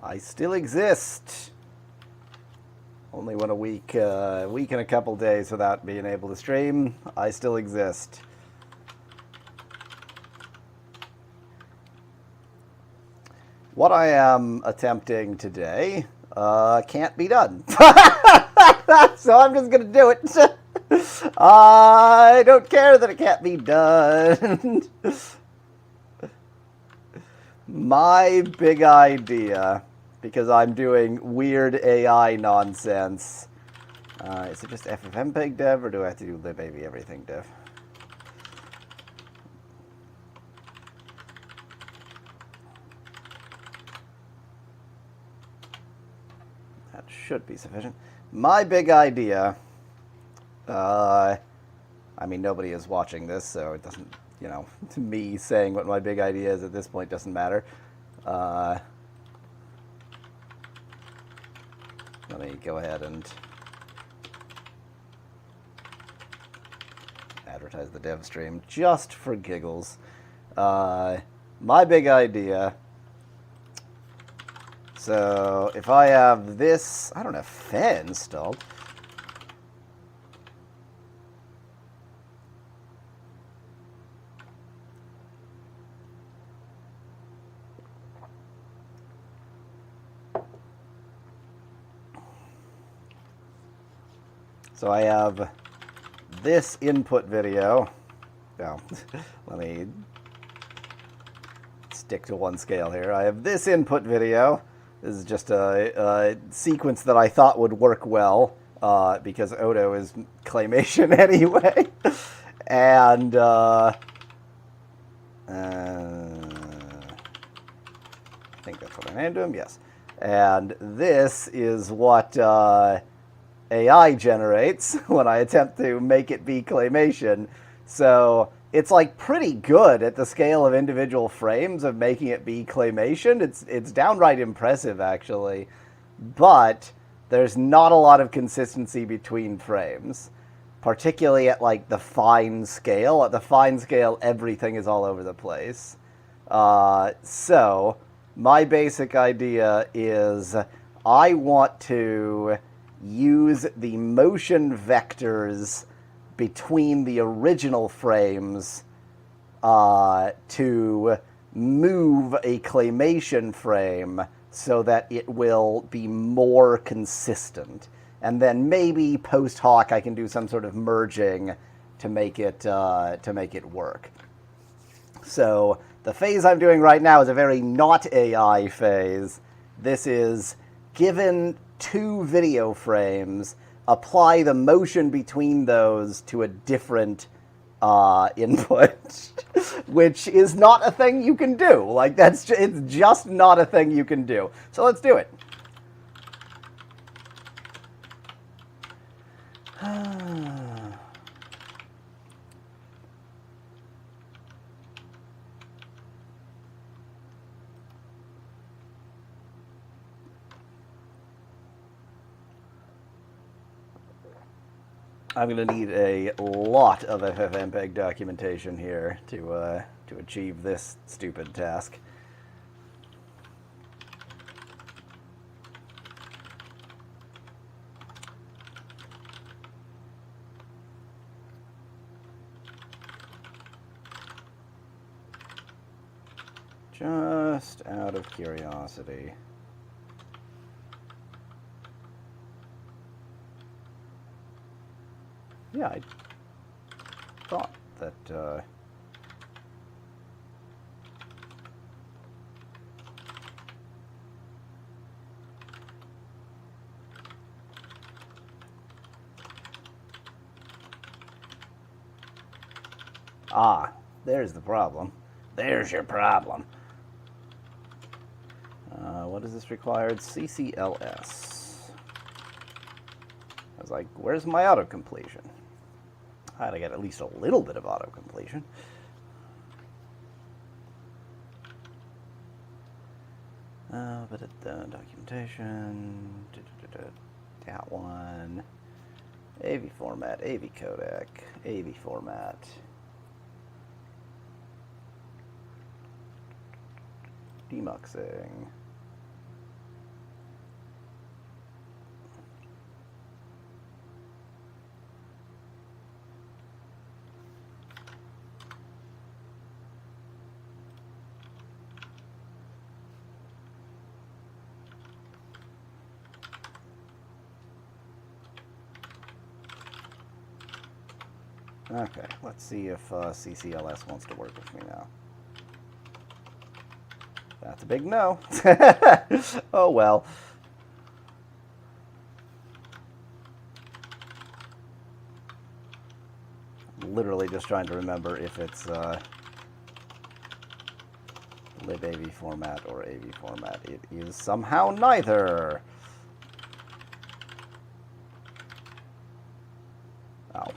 I still exist. Only went a week and a couple days without being able to stream. I still exist. What I am attempting today can't be done. So I'm just going to do it. I don't care that it can't be done. My big idea, because I'm doing weird AI nonsense. Is it just FFmpeg dev, or do I have to do libAV everything dev? That should be sufficient. My big idea, I mean, nobody is watching this, so it doesn't, you know, me saying what my big idea is at this point doesn't matter. Let me go ahead and advertise the dev stream just for giggles. My big idea. So if I have this, I don't have fan installed. So I have this input video. Now, let me stick to one scale here. I have this input video. This is just a sequence that I thought would work well because Odo is claymation anyway. And I think that's what I named him, yes. And this is what AI generates when I attempt to make it be claymation. So it's like pretty good at the scale of individual frames of making it be claymation. It's downright impressive, actually. But there's not a lot of consistency between frames, particularly at like the fine scale. At the fine scale, everything is all over the place. So my basic idea is I want to use the motion vectors between the original frames to move a claymation frame so that it will be more consistent. And then maybe post hoc I can do some sort of merging to make it work. So the phase I'm doing right now is a very not AI phase. This is given two video frames, apply the motion between those to a different input, which is not a thing you can do. Like it's just not a thing you can do. So let's do it. I'm going to need a lot of FFmpeg documentation here to achieve this stupid task. Just out of curiosity. Yeah, I thought that there's the problem. There's your problem. What is this required? CCLS. I was like, where's my autocompletion? I had to get at least a little bit of autocompletion. But documentation, that one, AV format, AV codec, AV format. Demuxing. Okay, let's see if CCLS wants to work with me now. That's a big no. Oh well. I'm literally just trying to remember if it's libav format or AV format. It is somehow neither. Oh.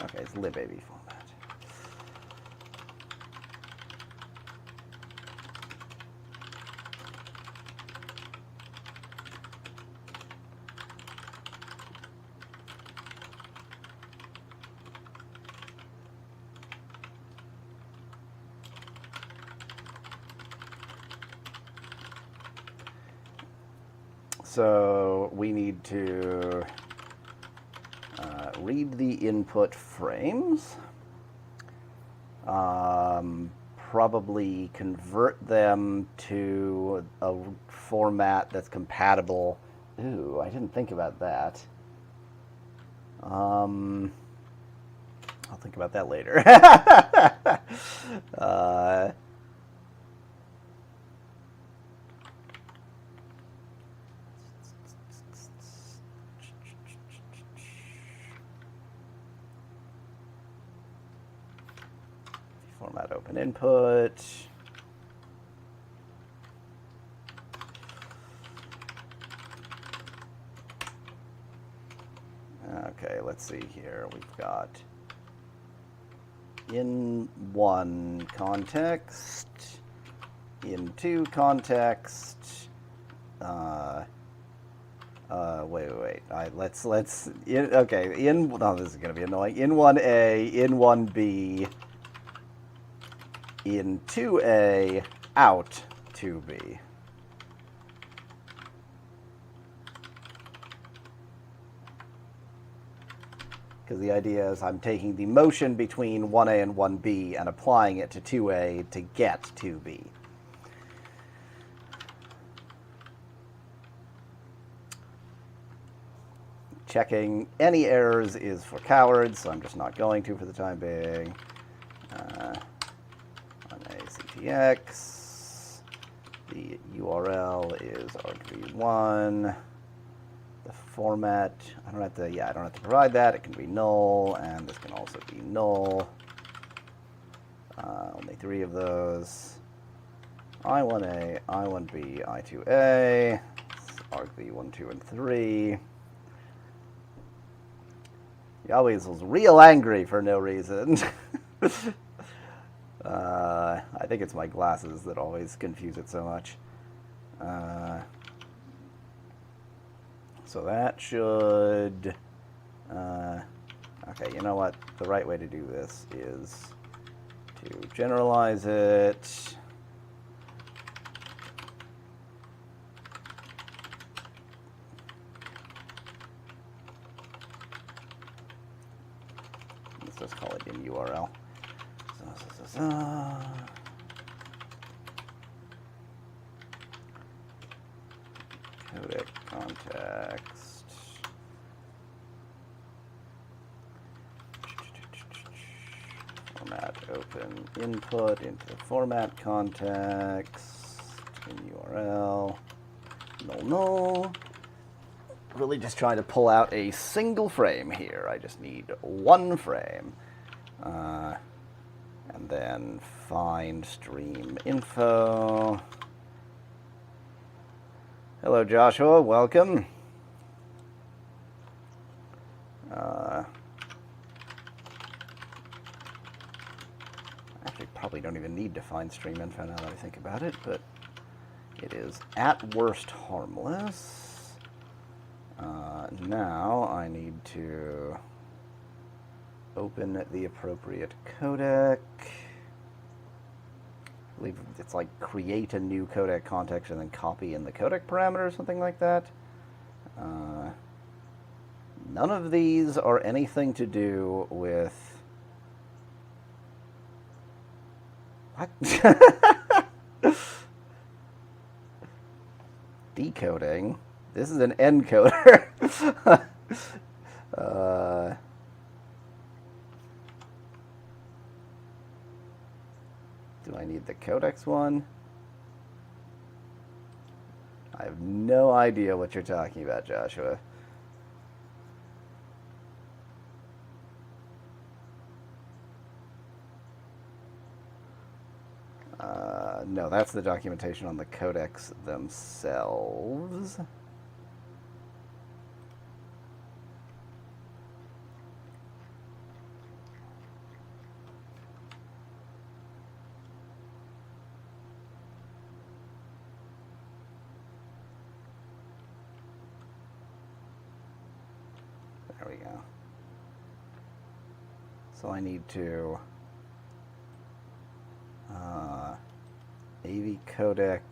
Okay, it's libav format. So we need to read the input frames, probably convert them to a format that's compatible. Ooh, I didn't think about that. I'll think about that later. Format open input. Okay, let's see here. We've got in one context, in two context. Wait. Okay. Oh, this is gonna be annoying. In 1A, in 1B, in 2A, out 2B. Because the idea is I'm taking the motion between 1A and 1B and applying it to 2A to get 2B. Checking any errors is for cowards, so I'm just not going to for the time being. On ACTX, the URL is argv1. The format, I don't have to provide that. It can be null, and this can also be null. Only 3 of those. I1A, I1B, I2A, argv1, 2, and 3. He always was real angry for no reason. I think it's my glasses that always confuse it so much. So that should... okay, you know what? The right way to do this is to generalize it. Let's just call it in URL. Codec context. Format open input into the format context in URL. Null. Really just trying to pull out a single frame here. I just need one frame. And then find stream info. Hello, Joshua. Welcome. Actually, probably don't even need to find stream info now that I think about it, but it is at worst harmless. Now I need to open the appropriate codec. I believe it's like create a new codec context and then copy in the codec parameter or something like that. None of these are anything to do with... What? Decoding? This is an encoder. Uh, do I need the codex one? I have no idea what you're talking about, Joshua. No, that's the documentation on the codex themselves. There we go. So I need to AV codec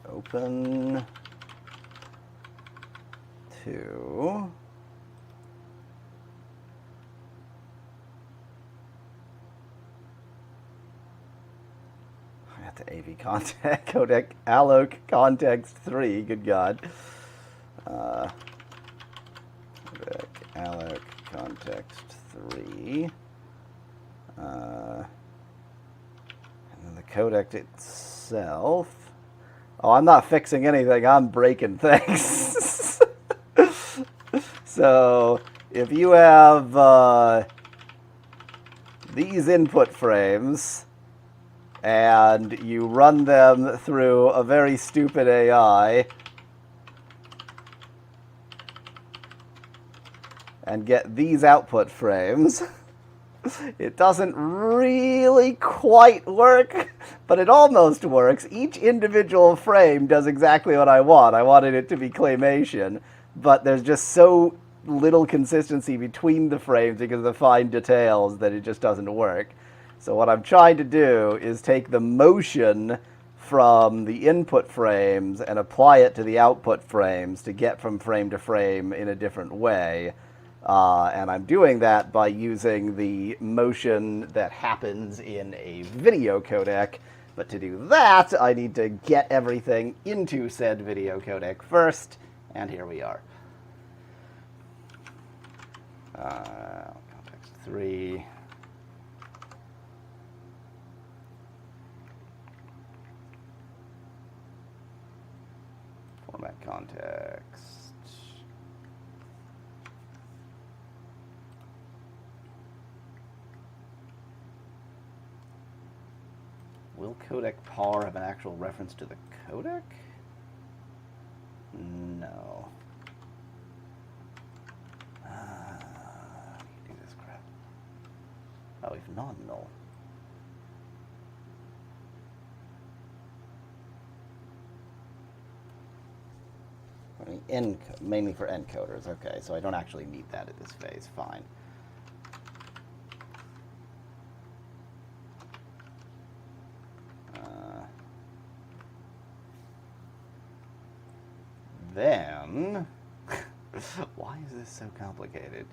open to I got the AV contact codec alloc context 3, good God. Codec alloc context 3. And the codec itself. Oh, I'm not fixing anything. I'm breaking things. So if you have these input frames and you run them through a very stupid AI and get these output frames, it doesn't really quite work, but it almost works. Each individual frame does exactly what I want. I wanted it to be claymation, but there's just so little consistency between the frames because of the fine details that it just doesn't work. So what I'm trying to do is take the motion from the input frames and apply it to the output frames to get from frame to frame in a different way. And I'm doing that by using the motion that happens in a video codec. But to do that, I need to get everything into said video codec first. And here we are. Context 3. Format context. Will codec par have an actual reference to the codec? No. Do this crap. Oh, if non-null. I mean, mainly for encoders. Okay, so I don't actually need that at this phase. Fine. Then, why is this so complicated?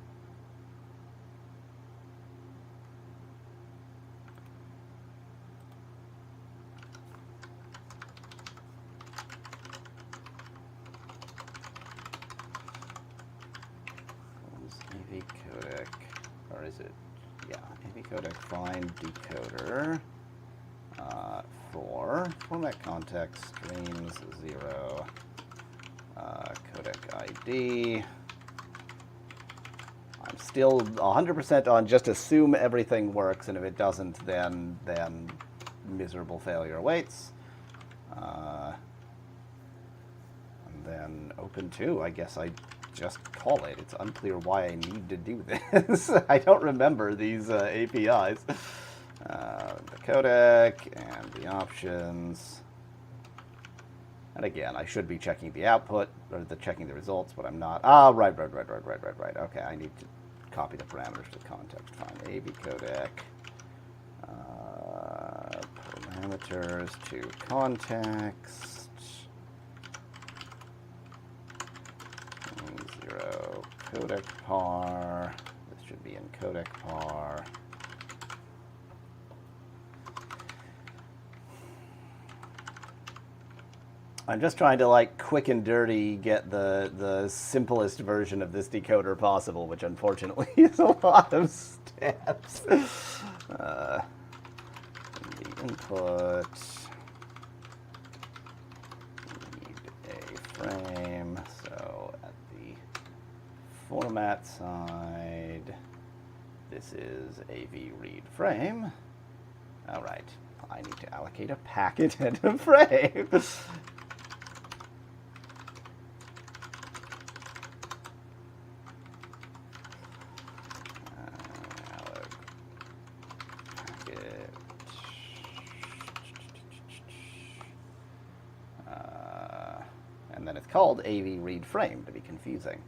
AV codec, or is it? Yeah, AV codec find decoder for format context streams 0. Codec ID. I'm still 100% on just assume everything works, and if it doesn't, then miserable failure awaits. And then open to, I guess I just call it. It's unclear why I need to do this. I don't remember these APIs. The codec and the options. And again, I should be checking the output, or checking the results, but I'm not. Ah, right. Okay, I need to copy the parameters to context. Fine, AV codec. Parameters to context. 0 codec par. This should be in codec par. I'm just trying to, like, quick and dirty get the simplest version of this decoder possible, which unfortunately is a lot of steps. The input, need a frame, so at the format side, this is AV read frame. All right, I need to allocate a packet and a frame. And then it's called AV read frame to be confusing.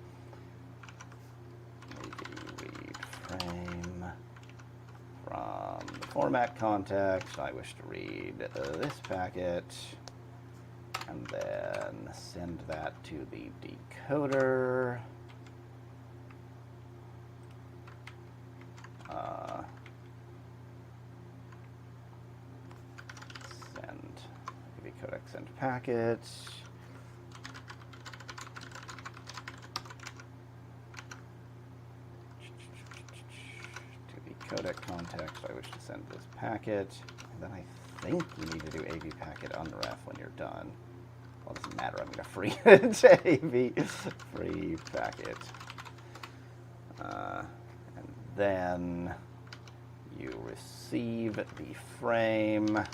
AV read frame. From the format context, I wish to read this packet, and then send that to the decoder. Send AV codec send packet. Codec context, I wish to send this packet, and then I think you need to do AV packet unref when you're done. Well, it doesn't matter, I'm going to free it. AV free packet. And then you receive the frame.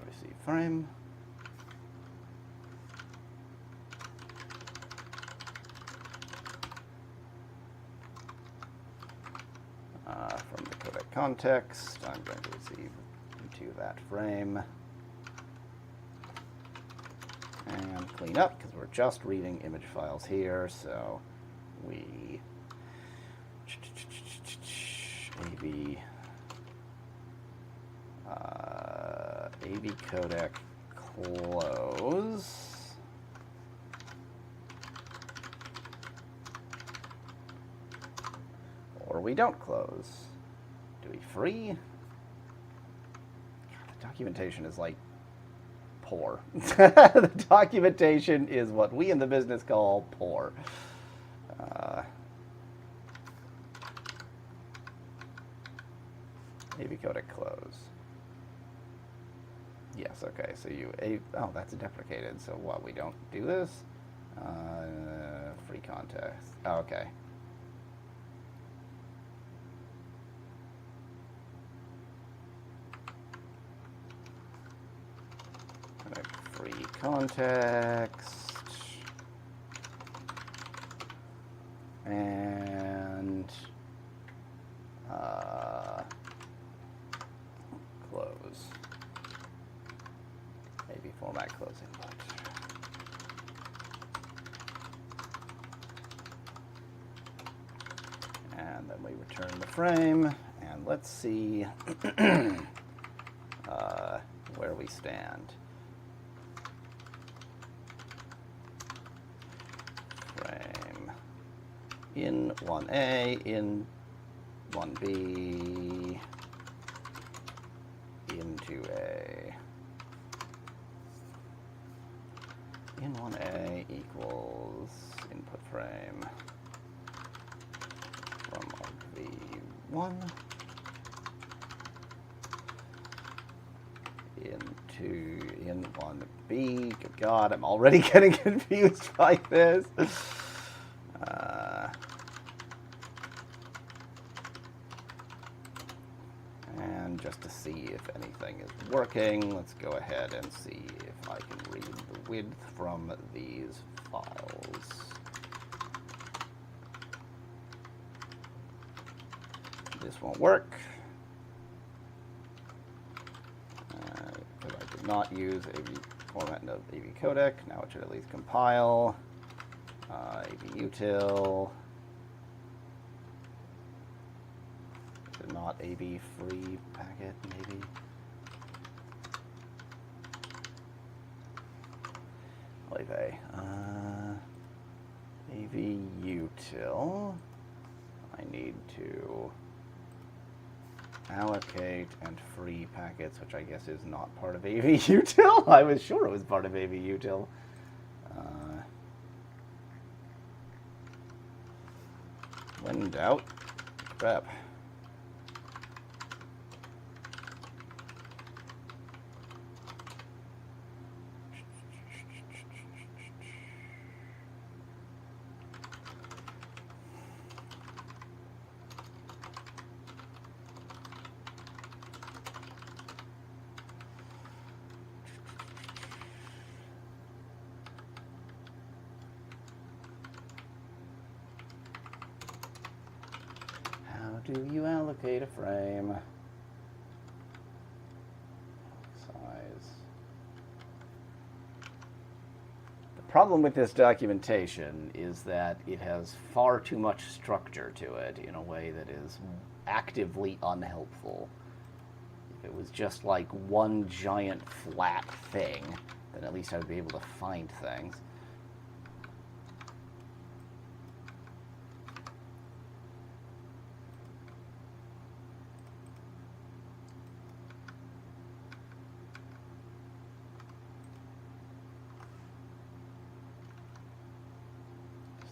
Receive frame. From the codec context, I'm going to receive into that frame. And clean up, because we're just reading image files here, so we AV codec close. Or we don't close. Do we free? God, the documentation is like poor. The documentation is what we in the business call poor. AV codec close. Yes, okay, so oh, that's deprecated, so what, we don't do this? Free context, oh, okay. Free context, and close. Maybe format close input. And then we return the frame, and let's see where we stand. Frame in 1A, in 1B, in 2A. In 1A equals input frame from V1 in 1B. Good God, I'm already getting confused by this. And just to see if anything is working, let's go ahead and see if I can read the width from these files. This won't work. Because I did not use AV format of AV codec. Now it should at least compile. AV util. Is it not AV free packet, maybe? Leave AV util. I I need to allocate and free packets, which I guess is not part of AVUtil. I was sure it was part of AVUtil. When in doubt, crap. Do you allocate a frame? Size. The problem with this documentation is that it has far too much structure to it in a way that is actively unhelpful. If it was just like one giant flat thing, then at least I would be able to find things.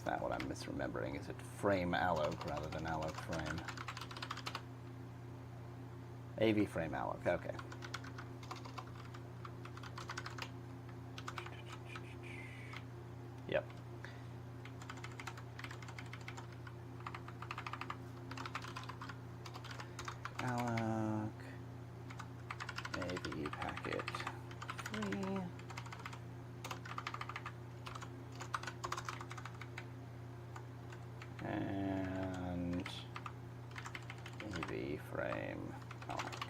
That what I'm misremembering? Is it frame alloc rather than alloc frame? AV frame alloc, okay. Yep. Alloc, AV packet free. And AV frame alloc.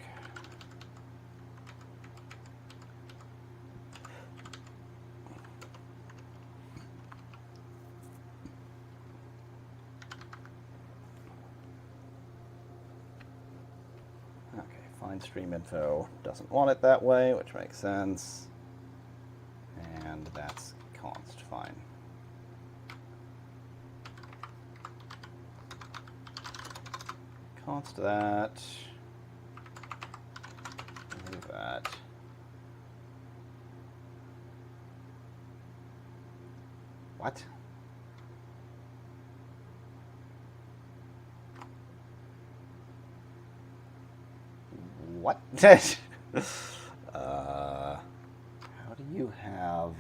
Okay, find stream info doesn't want it that way, which makes sense. And that's const, fine. Const that, move that. What? What? How do you have...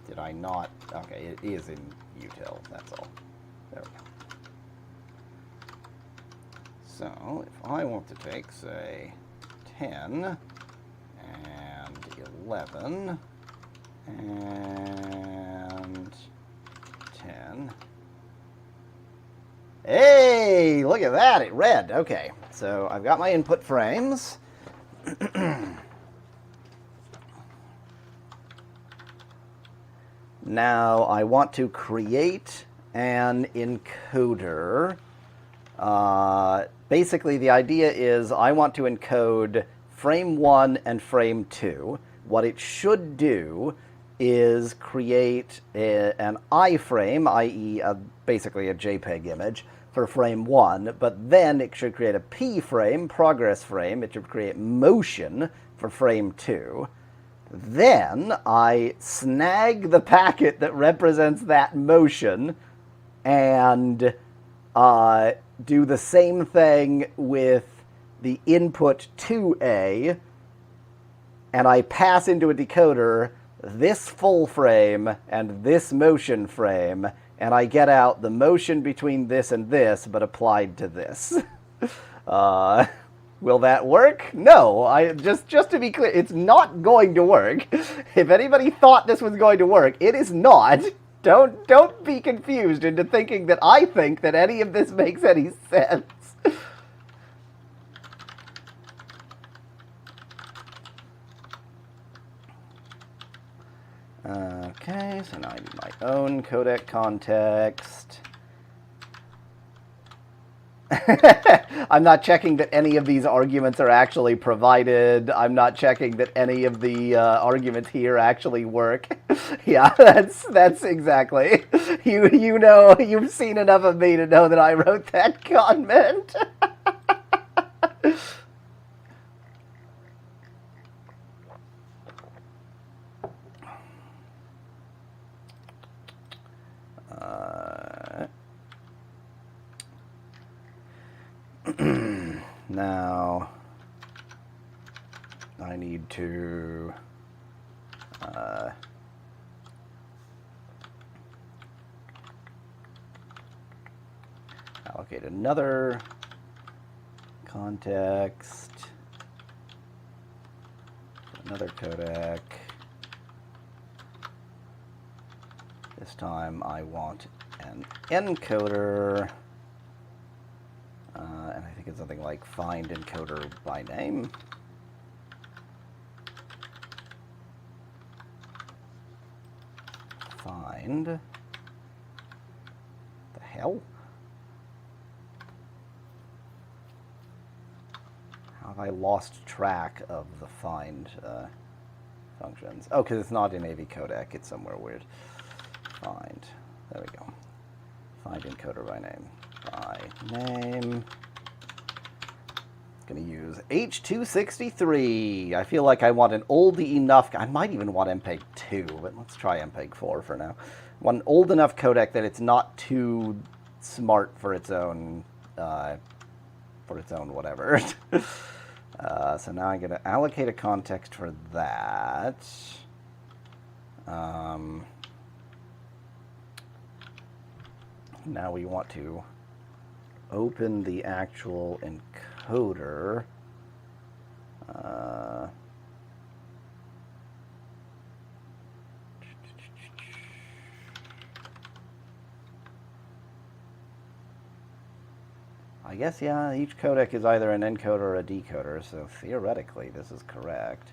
Did I not... Okay, it is in util, that's all. There we go. So, if I want to take, say, 10, and 11, and 10. Hey, look at that, it read. Okay, so I've got my input frames. Now I want to create an encoder. Basically, the idea is I want to encode frame 1 and frame 2. What it should do is create an iframe, i.e. basically a JPEG image, for frame 1, but then it should create a P frame, progress frame. It should create motion for frame 2. Then I snag the packet that represents that motion and do the same thing with the input 2A, and I pass into a decoder this full frame and this motion frame, and I get out the motion between this and this, but applied to this. Will that work? No, just to be clear, it's not going to work. If anybody thought this was going to work, it is not. Don't be confused into thinking that I think that any of this makes any sense. Okay, so now I need my own codec context. I'm not checking that any of these arguments are actually provided. I'm not checking that any of the arguments here actually work. Yeah, that's exactly. You know, you've seen enough of me to know that I wrote that comment. Now, I need to allocate another context, another codec. This time I want an encoder, and I think it's something like find encoder by name. Find. The hell? How have I lost track of the find functions? Oh, because it's not in AV codec, it's somewhere weird. Find. There we go. Find encoder by name. By name. Going to use H263. I feel like I want an old enough. I might even want MPEG 2, but let's try MPEG 4 for now. Want an old enough codec that it's not too smart for its own whatever. So now I'm going to allocate a context for that. Now we want to open the actual encoder. I guess, yeah, each codec is either an encoder or a decoder, so theoretically this is correct.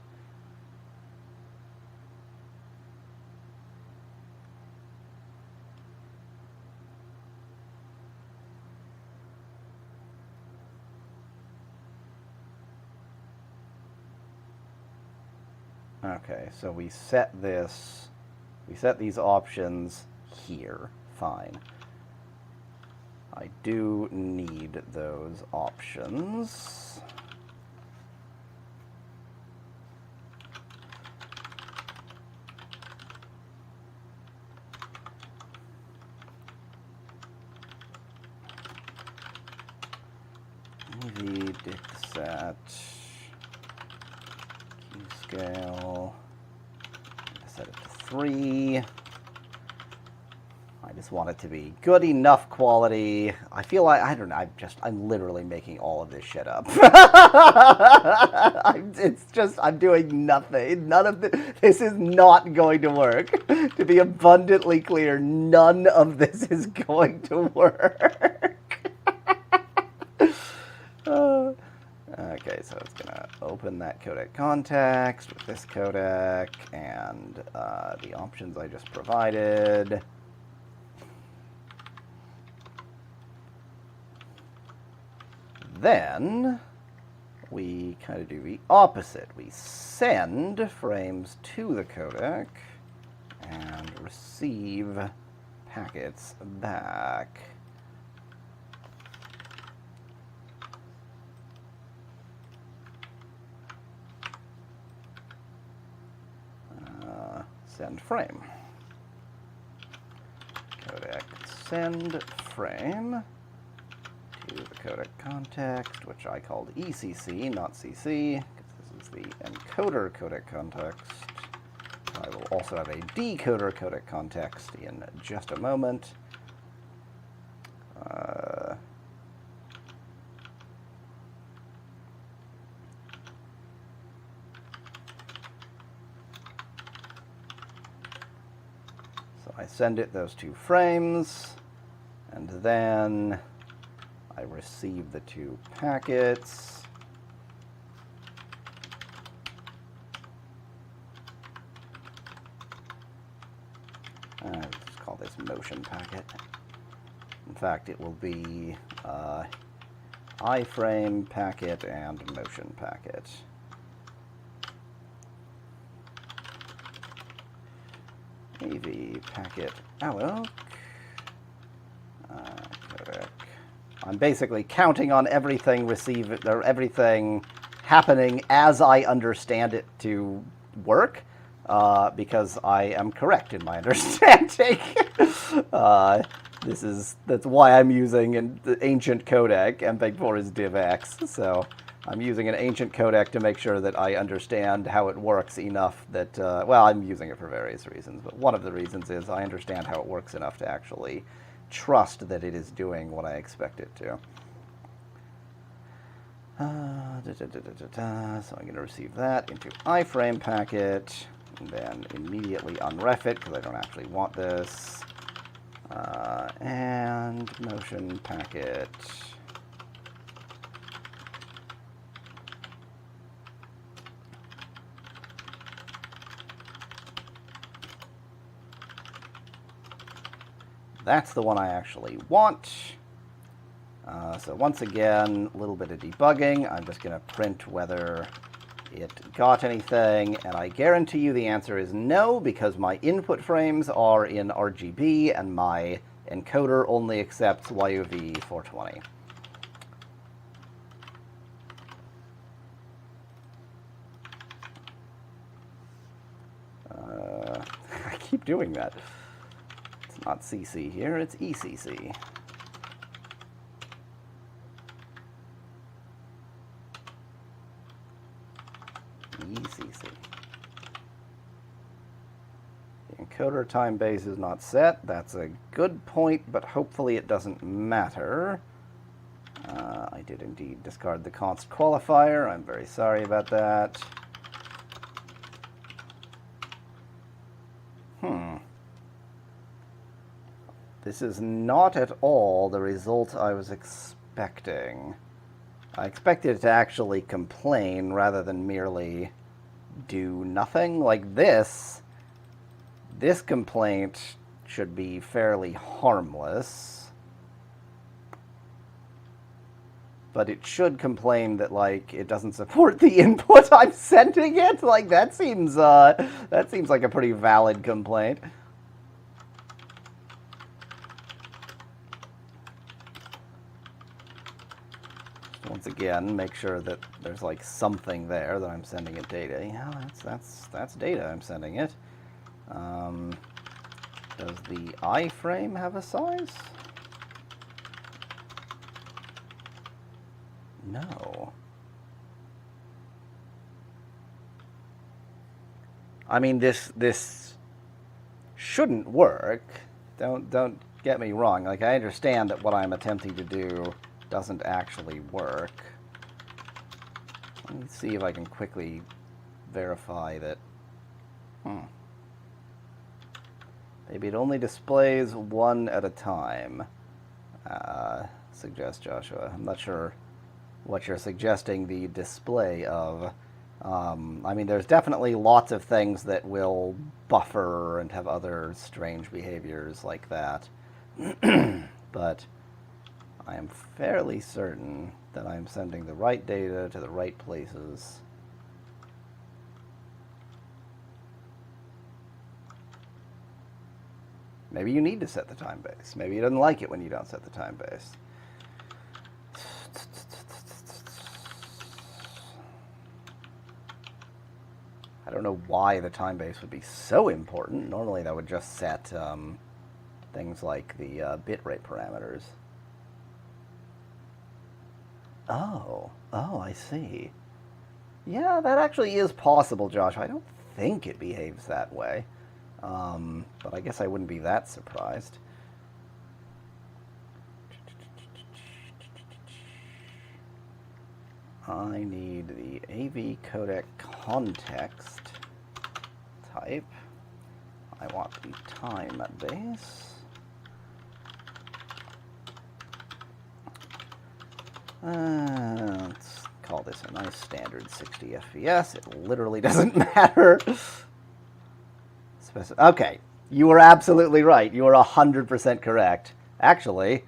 Okay, so we set these options here. Fine. I do need those options. AV dictset. Scale, set it to 3. I just want it to be good enough quality. I feel like, I don't know, I'm literally making all of this shit up. I'm doing nothing. None of this is not going to work. To be abundantly clear, none of this is going to work. Okay, so it's going to open that codec context with this codec and the options I just provided. Then we kind of do the opposite. We send frames to the codec and receive packets back. Send frame. Codec send frame to the codec context, which I called ECC, not CC, because this is the encoder codec context. I will also have a decoder codec context in just a moment. I send it those 2 frames, and then I receive the 2 packets. Let's call this motion packet. In fact, it will be iframe packet and motion packet. AV packet alloc. Codec. I'm basically counting on everything everything happening as I understand it to work, because I am correct in my understanding. That's why I'm using an ancient codec. MPEG-4 is DivX, so I'm using an ancient codec to make sure that I understand how it works enough that, well, I'm using it for various reasons, but one of the reasons is I understand how it works enough to actually trust that it is doing what I expect it to. So I'm going to receive that into iframe packet, and then immediately unref it because I don't actually want this. And motion packet. That's the one I actually want. So once again, a little bit of debugging. I'm just going to print whether it got anything, and I guarantee you the answer is no, because my input frames are in RGB and my encoder only accepts YOV 420. I keep doing that. It's not CC here, it's ECC. ECC. The encoder time base is not set. That's a good point, but hopefully it doesn't matter. I did indeed discard the const qualifier. I'm very sorry about that. This is not at all the result I was expecting. I expected it to actually complain rather than merely do nothing. Like this complaint should be fairly harmless. But it should complain that, like, it doesn't support the input I'm sending it. Like, that seems like a pretty valid complaint. Once again, make sure that there's like something there that I'm sending it data. Yeah, that's data I'm sending it. Does the iframe have a size? No. I mean, this shouldn't work. Don't get me wrong. Like, I understand that what I'm attempting to do doesn't actually work. Let me see if I can quickly verify that. Maybe it only displays one at a time. Suggest Joshua. I'm not sure what you're suggesting the display of. I mean, there's definitely lots of things that will buffer and have other strange behaviors like that. But I am fairly certain that I'm sending the right data to the right places. Maybe you need to set the time base. Maybe he doesn't like it when you don't set the time base. I don't know why the time base would be so important. Normally that would just set things like the bitrate parameters. Oh, I see. Yeah, that actually is possible, Josh. I don't think it behaves that way. But I guess I wouldn't be that surprised. I need the AV codec context type. I want the time base. Let's call this a nice standard 60 FPS. It literally doesn't matter. Okay, you were absolutely right. You are 100% correct. Actually,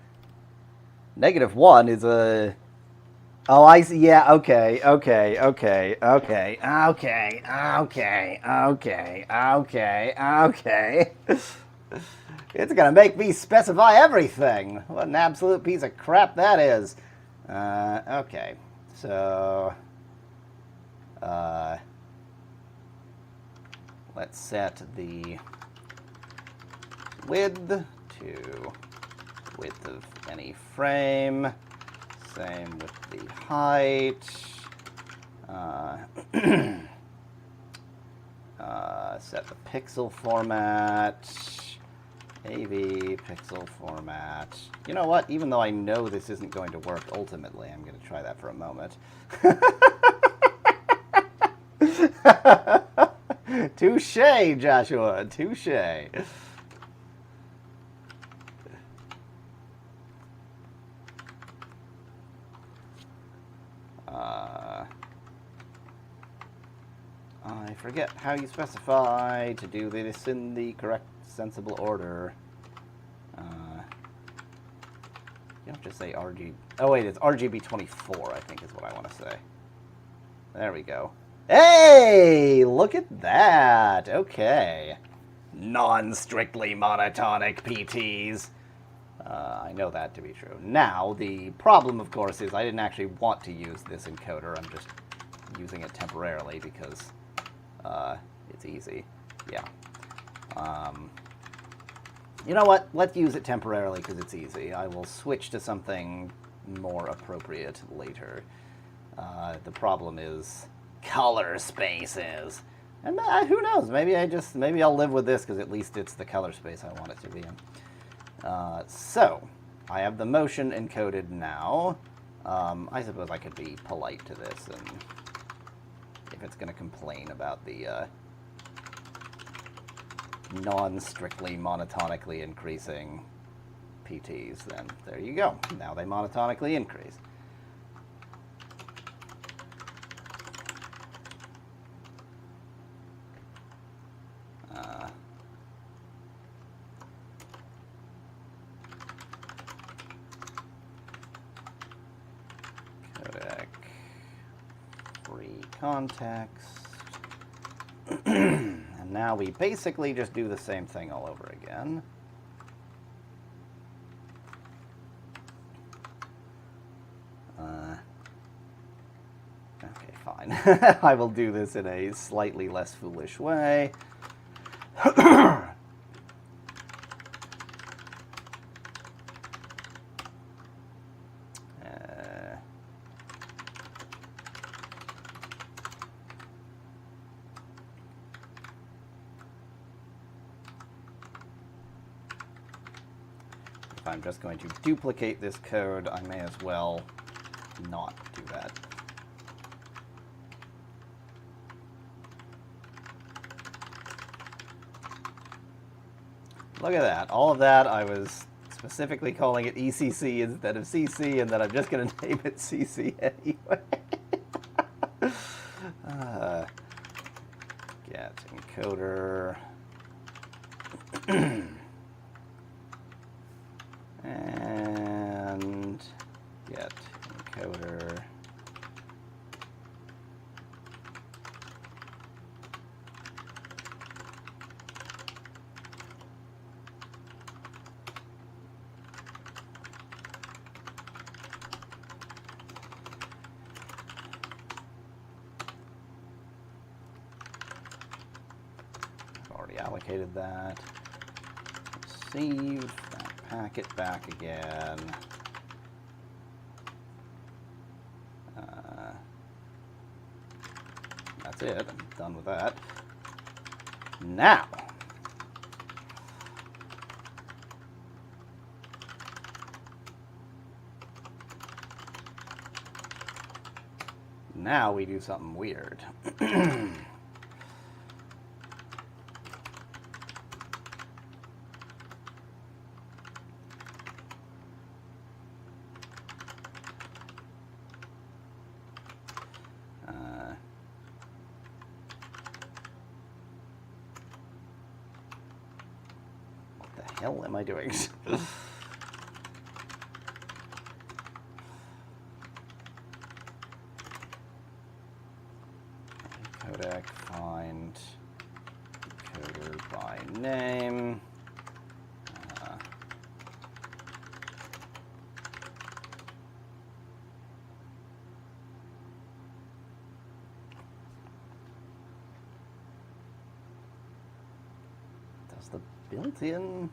-1 is a Oh, I see. Yeah. Okay. Okay. Okay. Okay. Okay. Okay. Okay. Okay. Okay. It's gonna make me specify everything. What an absolute piece of crap that is. Okay. So, uh, let's set the width to width of any frame. Same with the height. Set the pixel format. AV pixel format. You know what? Even though I know this isn't going to work ultimately, I'm going to try that for a moment. Touche, Joshua. Touche. I forget how you specify to do this in the correct, sensible order. You don't just say RGB. Oh, wait, it's RGB 24, I think is what I want to say. There we go. Hey, look at that. Okay. Non-strictly monotonic PTs. I know that to be true. Now, the problem, of course, is I didn't actually want to use this encoder. I'm just using it temporarily because it's easy. Yeah. You know what? Let's use it temporarily because it's easy. I will switch to something more appropriate later. The problem is color spaces. And who knows? Maybe I'll live with this because at least it's the color space I want it to be in. So, I have the motion encoded now. I suppose I could be polite to this, and if it's going to complain about the non-strictly monotonically increasing PTs, then there you go. Now they monotonically increase. Codec, free context. And now we basically just do the same thing all over again. Okay, fine. I will do this in a slightly less foolish way. If I'm just going to duplicate this code, I may as well not do that. Look at that. All of that, I was specifically calling it ECC instead of CC, and then I'm just going to name it CC anyway. Get encoder. And get encoder. Already allocated that. Receive that packet back again. That's it. I'm done with that. Now we do something weird. What the hell am I doing? codec find coder by name. Does the built-in...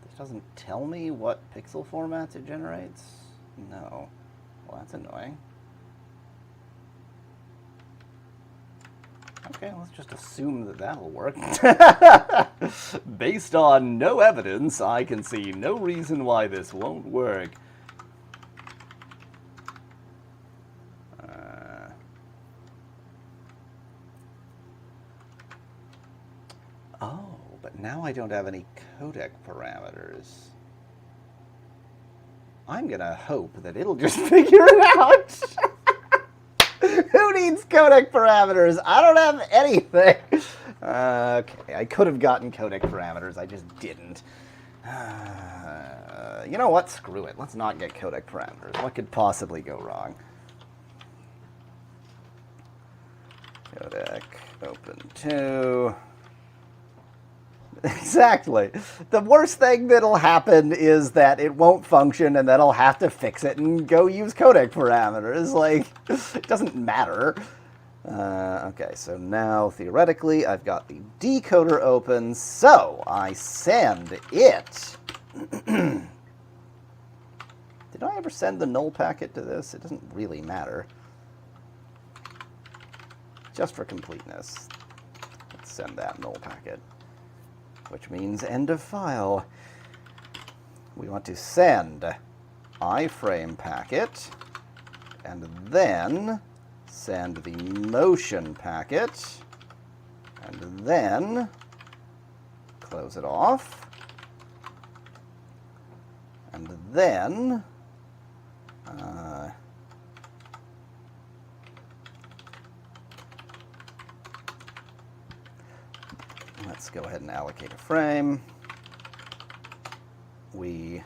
This doesn't tell me what pixel formats it generates? No. Well, that's annoying. Okay, let's just assume that that'll work. Based on no evidence, I can see no reason why this won't work. Oh, but now I don't have any codec parameters. I'm gonna hope that it'll just figure it out. Who needs codec parameters? I don't have anything. Okay, I could have gotten codec parameters. I just didn't. You know what? Screw it. Let's not get codec parameters. What could possibly go wrong? Codec open 2. Exactly. The worst thing that'll happen is that it won't function and then I'll have to fix it and go use codec parameters. Like, it doesn't matter. Okay, so now theoretically I've got the decoder open, so I send it. Did I ever send the null packet to this? It doesn't really matter. Just for completeness, let's send that null packet. Which means end of file. We want to send iframe packet, and then send the motion packet, and then close it off, and then let's go ahead and allocate a frame. We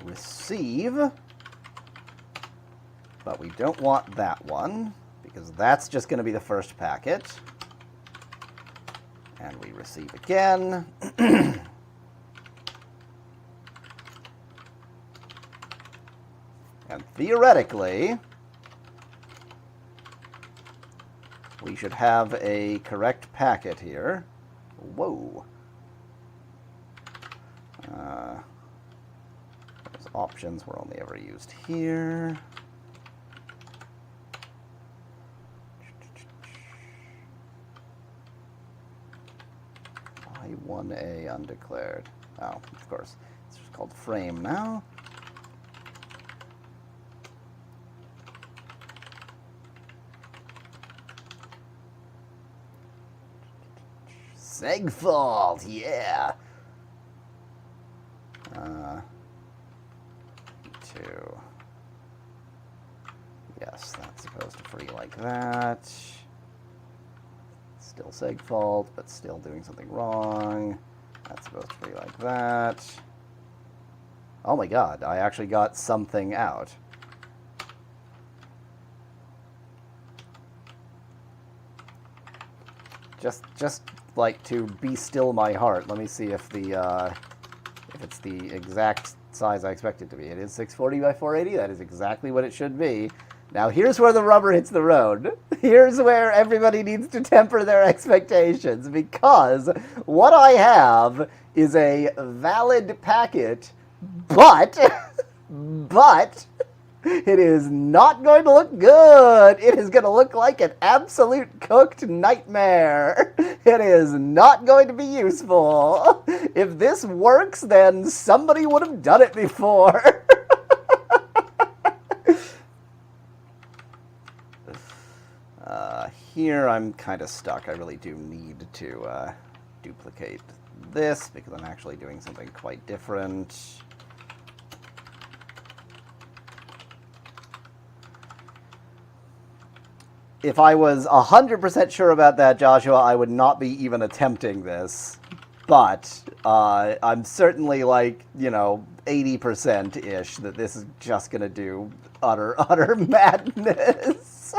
receive, but we don't want that one because that's just going to be the first packet. And we receive again. And theoretically, we should have a correct packet here. Whoa. Those options were only ever used here. I1A undeclared. Oh, of course. It's just called frame now. Segfault, yeah. 2. Yes, that's supposed to free like that. Still segfault, but still doing something wrong. That's supposed to free like that. Oh my god, I actually got something out. Just like to be still my heart. Let me see if it's the exact size I expect it to be. It is 640 by 480. That is exactly what it should be. Now here's where the rubber hits the road. Here's where everybody needs to temper their expectations, because what I have is a valid packet, but it is not going to look good. It is going to look like an absolute cooked nightmare. It is not going to be useful. If this works, then somebody would have done it before. Here I'm kind of stuck. I really do need to duplicate this because I'm actually doing something quite different. If I was 100% sure about that, Joshua, I would not be even attempting this. But I'm certainly like, 80%-ish that this is just going to do utter madness.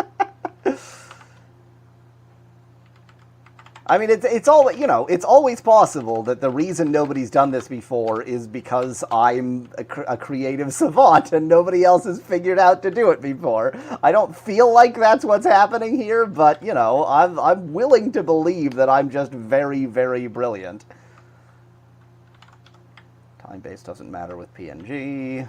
I mean, it's always possible that the reason nobody's done this before is because I'm a creative savant and nobody else has figured out to do it before. I don't feel like that's what's happening here, but I'm willing to believe that I'm just very, very brilliant. Time base doesn't matter with PNG.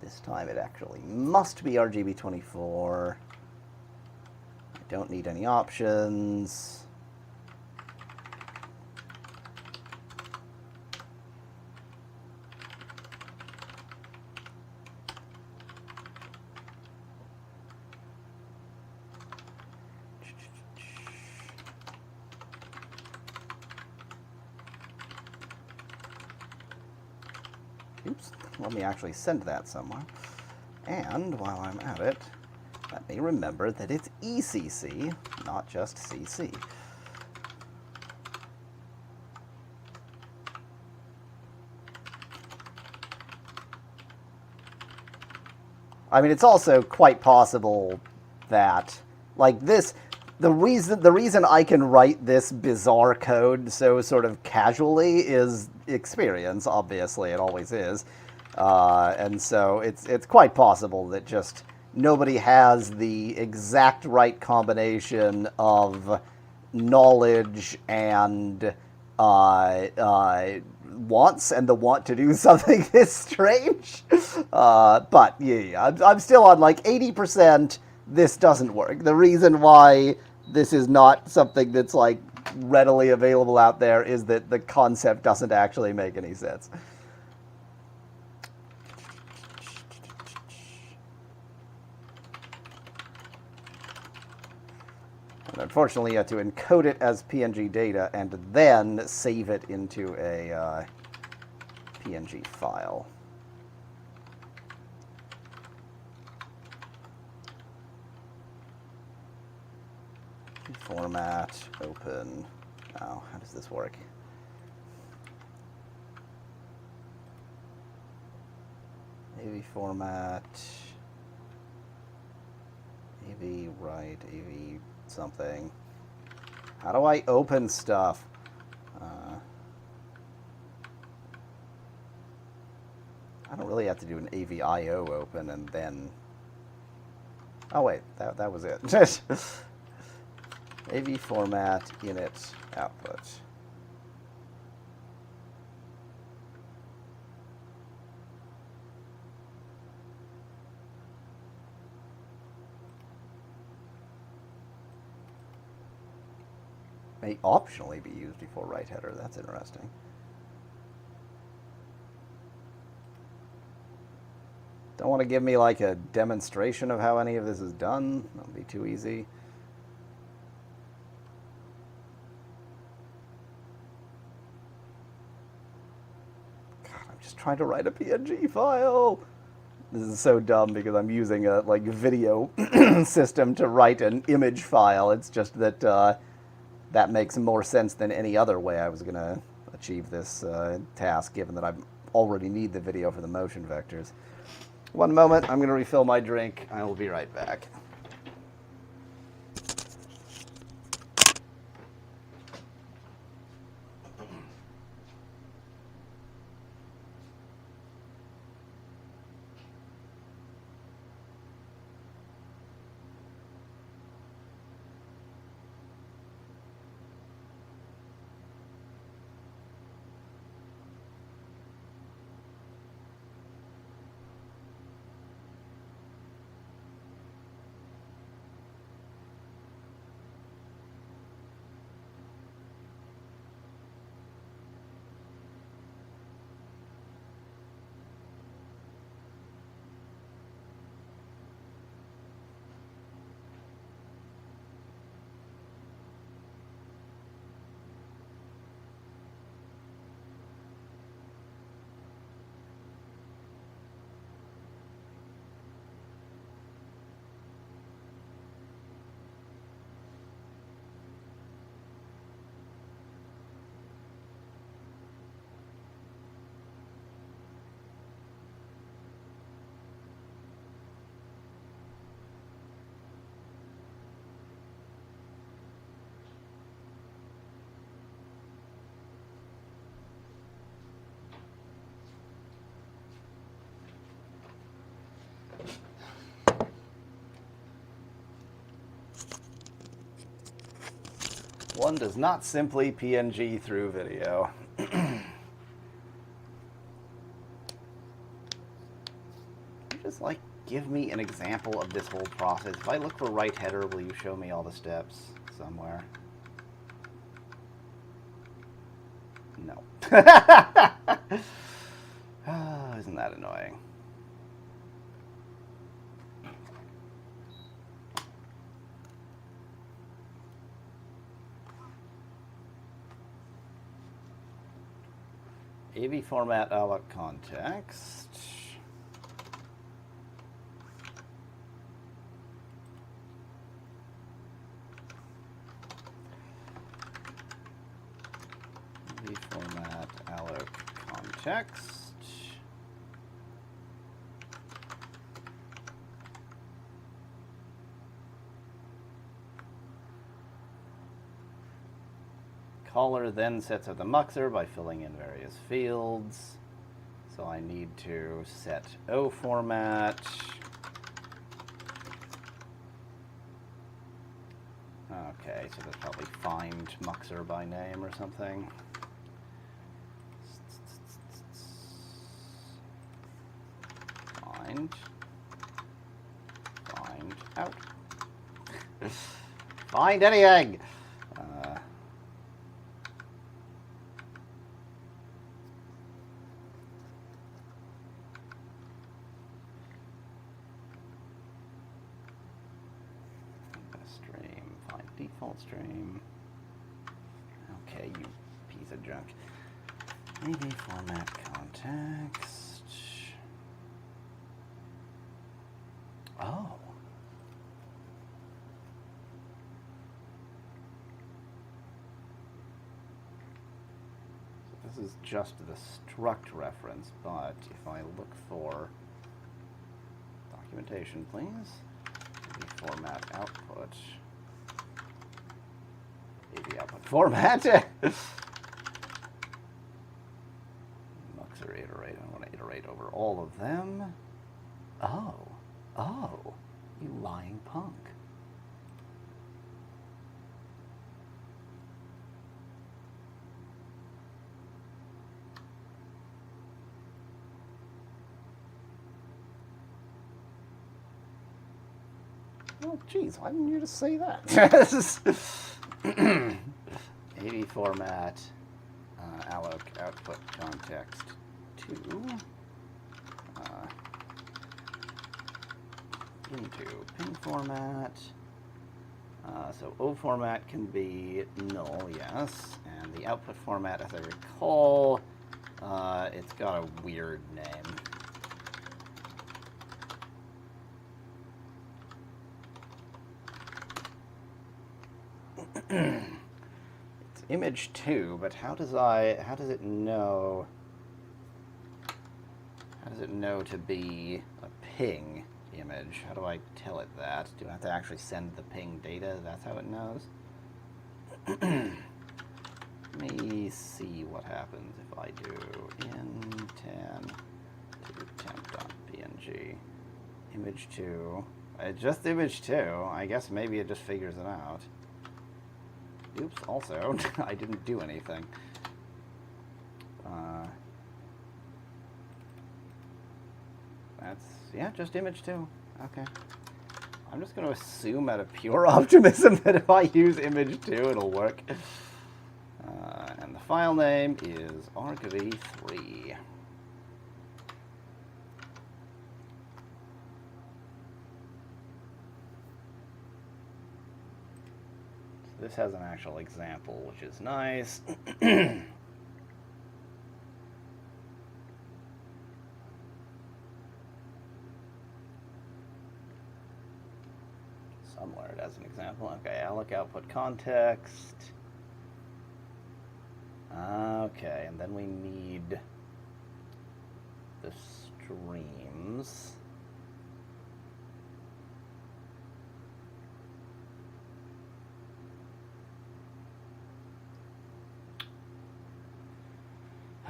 This time it actually must be RGB24. I don't need any options. Oops, let me actually send that somewhere. And while I'm at it, let me remember that it's ECC, not just CC. I mean, it's also quite possible that, like, the reason I can write this bizarre code so sort of casually is experience. Obviously, it always is, and so it's quite possible that just nobody has the exact right combination of knowledge and wants and the want to do something this strange. But yeah, I'm still on like 80%. This doesn't work. The reason why this is not something that's like readily available out there is that the concept doesn't actually make any sense. And unfortunately, you have to encode it as PNG data and then save it into a PNG file. Format, open. Now, how does this work? AV format, AV write, AV something. How do I open stuff? I don't really have to do an AVIO open and then... Oh wait, that was it. AV format, init, output. May optionally be used before write header. That's interesting. Don't want to give me like a demonstration of how any of this is done. That'll be too easy. Trying to write a PNG file. This is so dumb because I'm using a like video system to write an image file. It's just that that makes more sense than any other way I was going to achieve this task, given that I already need the video for the motion vectors. One moment, I'm going to refill my drink. I will be right back. One does not simply PNG through video. Just like give me an example of this whole process. If I look for right header, will you show me all the steps somewhere? No. Oh, isn't that annoying? AV format alloc context. AV format alloc context. Caller then sets up the muxer by filling in various fields. So I need to set O format. Okay, so that's probably find muxer by name or something. Find out. Find anything. Stream, find default stream. Okay, you piece of junk. Maybe format context. Oh. So this is just the struct reference, but if I look for documentation, please. Format output. AV output format. Muxer iterate. I want to iterate over all of them. Oh, you lying punk. Oh, geez, why didn't you just say that? AV format, alloc output context 2, into ping format. So O format can be null, yes, and the output format, as I recall, it's got a weird name. It's image 2, but how does it know to be a ping image? How do I tell it that? Do I have to actually send the ping data? That's how it knows? Let me see what happens if I do in10 to temp.png. Image 2. Just image 2. I guess maybe it just figures it out. Oops, also, I didn't do anything. That's, yeah, just image 2. Okay. I'm just going to assume out of pure optimism that if I use image 2, it'll work. And the file name is argv3. This has an actual example, which is nice. Somewhere it has an example. Okay, alloc output context. Okay, and then we need the streams.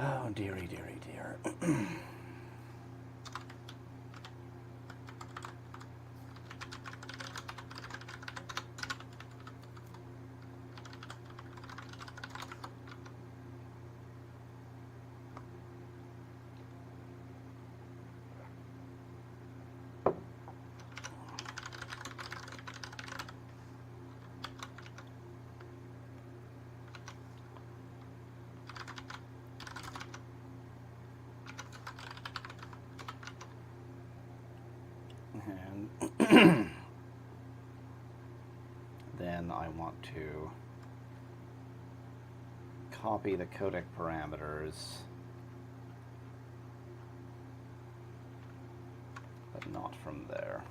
Oh, dearie, dearie, dear. And then I want to copy the codec parameters, but not from there.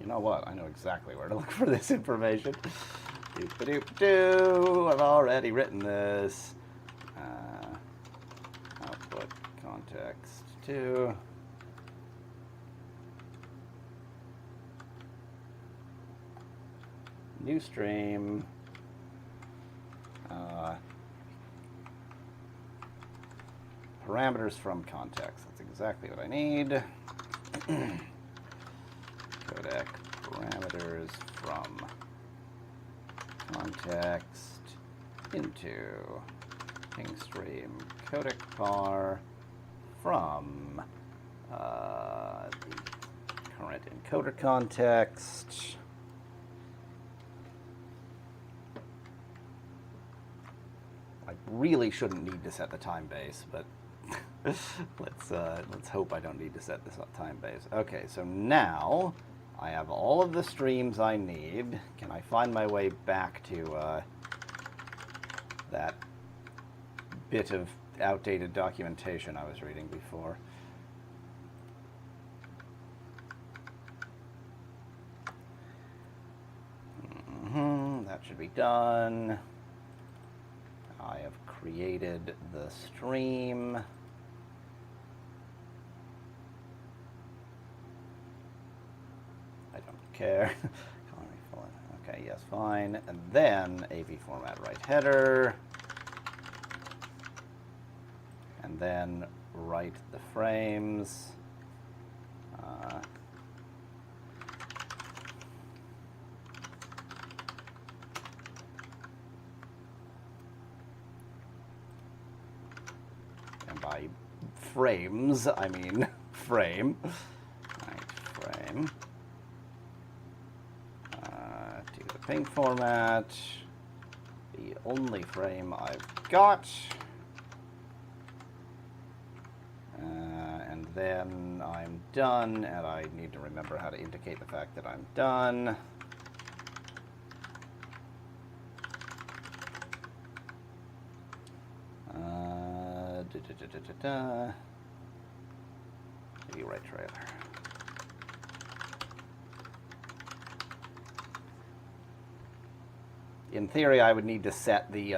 You know what? I know exactly where to look for this information. Doop-a-doop-doo. I've already written this. Output context 2. New stream. Parameters from context. That's exactly what I need. Codec parameters from context into ping stream codec par from the current encoder context. I really shouldn't need to set the time base, but let's hope I don't need to set this time base. Okay, so now I have all of the streams I need. Can I find my way back to that bit of outdated documentation I was reading before? That should be done. I have created the stream. I don't care. Okay, yes, fine. And then AV format right header. And then write the frames. And by frames, I mean frame. Right, frame. To the ping format. The only frame I've got. And then I'm done, and I need to remember how to indicate the fact that I'm done. Maybe right trailer. In theory, I would need to set the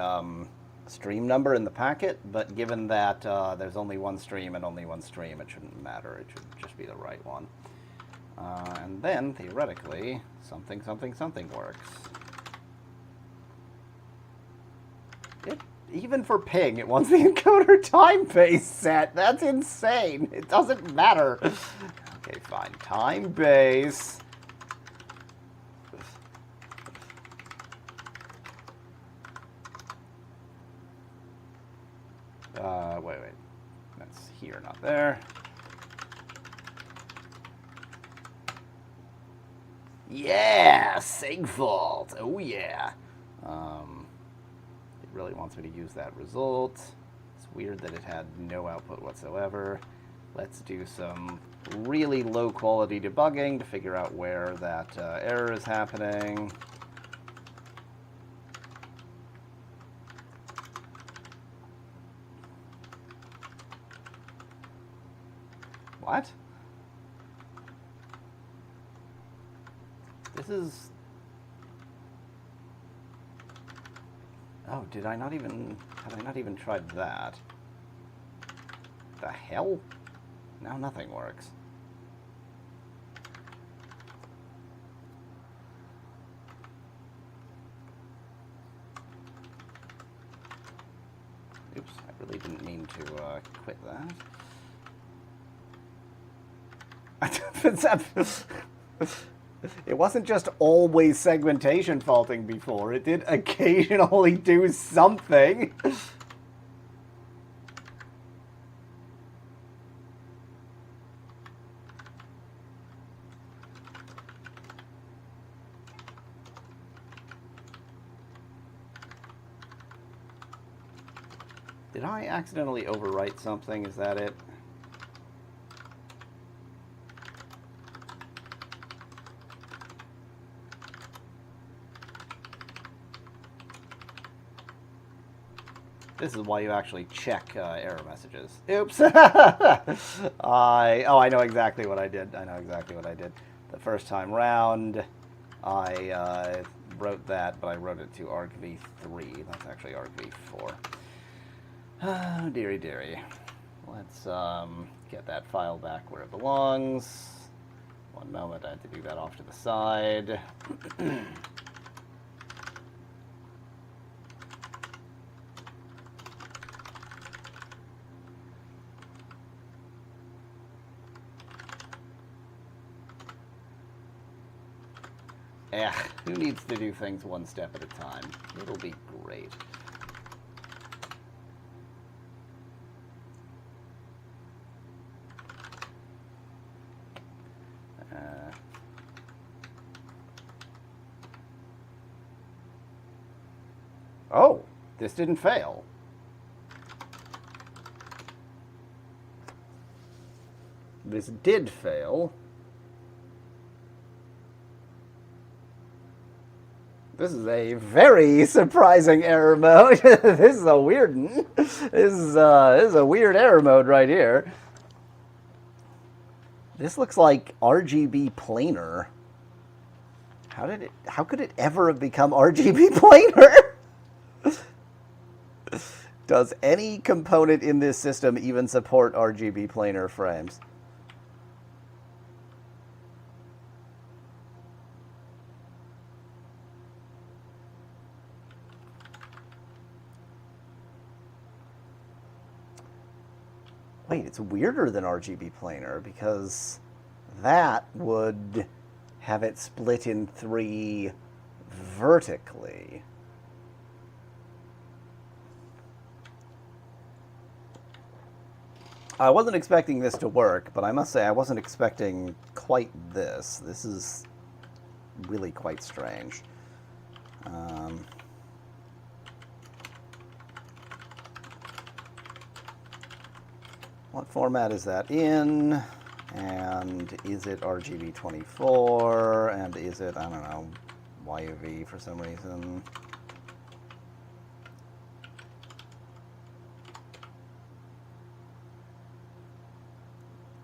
stream number in the packet, but given that there's only one stream and only one stream, it shouldn't matter. It should just be the right one. And then, theoretically, something works. Even for ping, it wants the encoder time base set. That's insane. It doesn't matter. Okay, fine. Time base. Wait. That's here, not there. Yeah, segfault. Oh yeah. It really wants me to use that result. It's weird that it had no output whatsoever. Let's do some really low quality debugging to figure out where that error is happening. What? This is... Oh, have I not even tried that? The hell? Now nothing works. Oops, I really didn't mean to quit that. It wasn't just always segmentation faulting before. It did occasionally do something. Did I accidentally overwrite something? Is that it? This is why you actually check error messages. Oops. I know exactly what I did. I know exactly what I did. The first time round, I wrote that, but I wrote it to argv3. That's actually argv4. Oh, dearie, dearie. Let's get that file back where it belongs. One moment, I had to do that off to the side. Who needs to do things one step at a time? It'll be great. Oh, this didn't fail. This did fail. This is a very surprising error mode. This is a weird one. This is a weird error mode right here. This looks like RGB planar. How could it ever have become RGB planar? Does any component in this system even support RGB planar frames? Wait, it's weirder than RGB planar because that would have it split in 3 vertically. I wasn't expecting this to work, but I must say I wasn't expecting quite this. This is really quite strange. What format is that in? And is it RGB24? And is it, I don't know, YUV for some reason?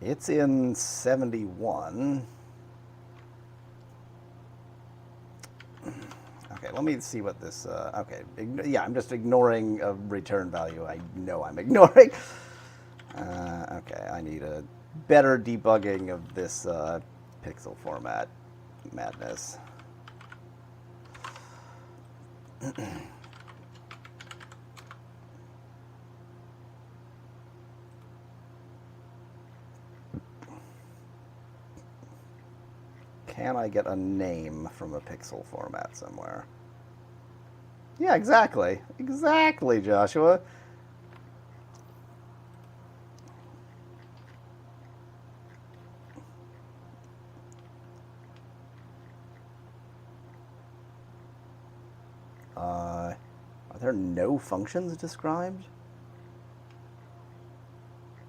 It's in 71. Okay, let me see what this, okay, yeah, I'm just ignoring a return value I know I'm ignoring. Okay, I need a better debugging of this pixel format madness. Can I get a name from a pixel format somewhere? Yeah, exactly. Exactly, Joshua. Are there no functions described?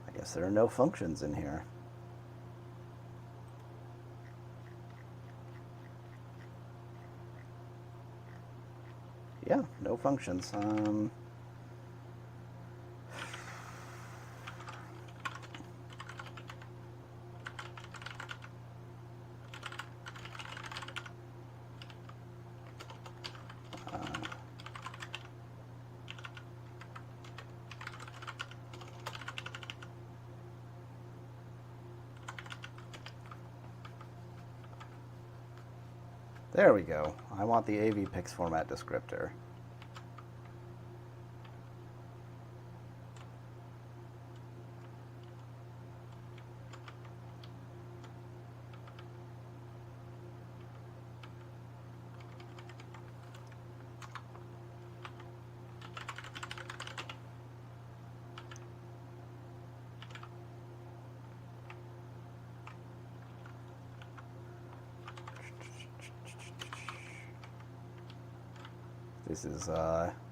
I guess there are no functions in here. Yeah, no functions. There we go. I want the AVPix format descriptor. This is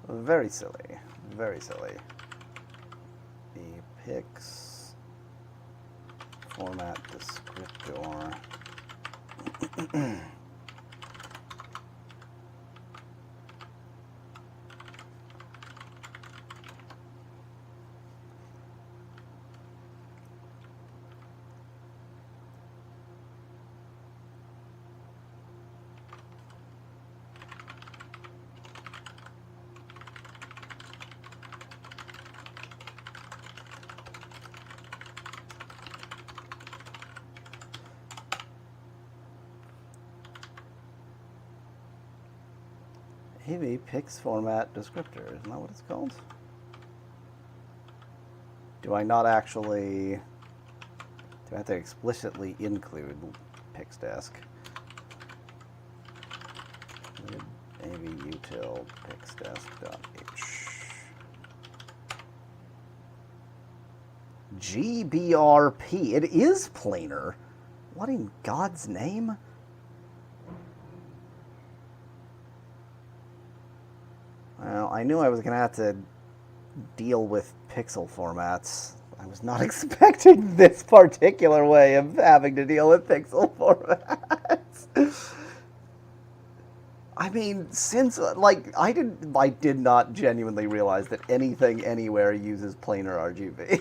very silly. Very silly. pix format descriptor. AV pix format descriptor, isn't that what it's called? Do I not actually, do I have to explicitly include pixdesk? AV-util pixdesk.h. GBRP, it is planar. What in God's name? Well, I knew I was going to have to deal with pixel formats. I was not expecting this particular way of having to deal with pixel formats. I mean, since, like, I did not genuinely realize that anything anywhere uses planar RGB.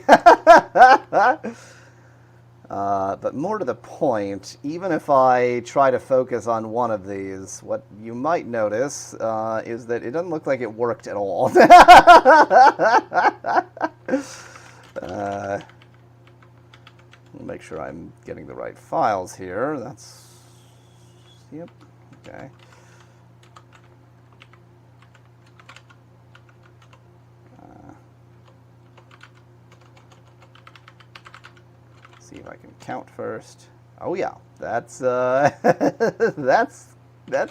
But more to the point, even if I try to focus on one of these, what you might notice is that it doesn't look like it worked at all. Make sure I'm getting the right files here. That's, yep, okay. See if I can count first. Oh yeah, that's that's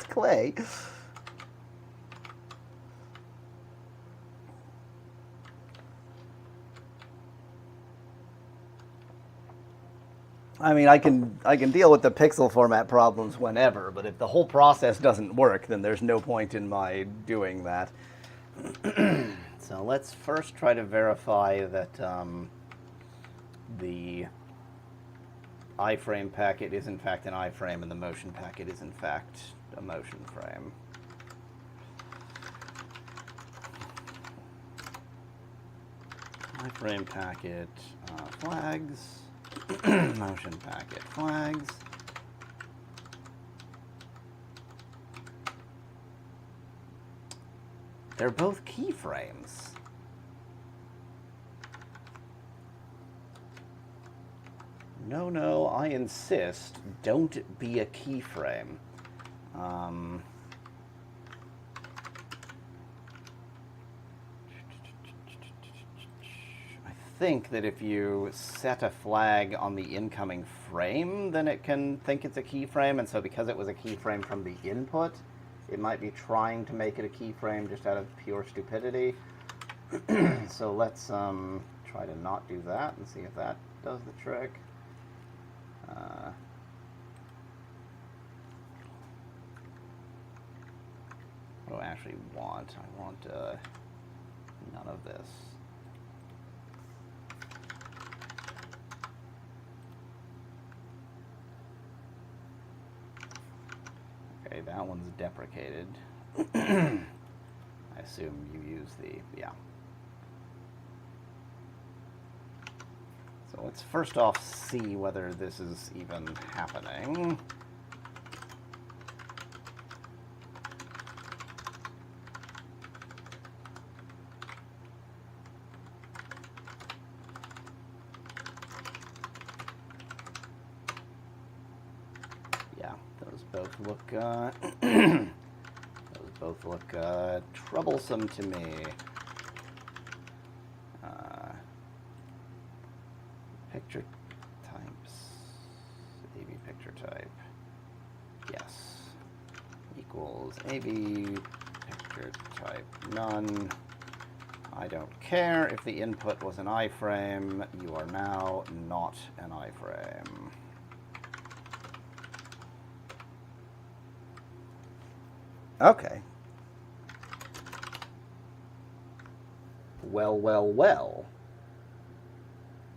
clay. I mean, I can deal with the pixel format problems whenever, but if the whole process doesn't work, then there's no point in my doing that. So let's first try to verify that the iframe packet is in fact an iframe and the motion packet is in fact a motion frame. Iframe packet flags, motion packet flags. They're both keyframes. No, I insist, don't be a keyframe. I think that if you set a flag on the incoming frame, then it can think it's a keyframe, and so because it was a keyframe from the input, it might be trying to make it a keyframe just out of pure stupidity. So let's try to not do that and see if that does the trick. What do I actually want? I want none of this. Okay, that one's deprecated. I assume you use the, yeah. So let's first off see whether this is even happening. Yeah, those both look troublesome to me. Picture types, AV picture type, yes, equals AV picture type none. I don't care if the input was an iframe, you are now not an iframe. Okay. Well.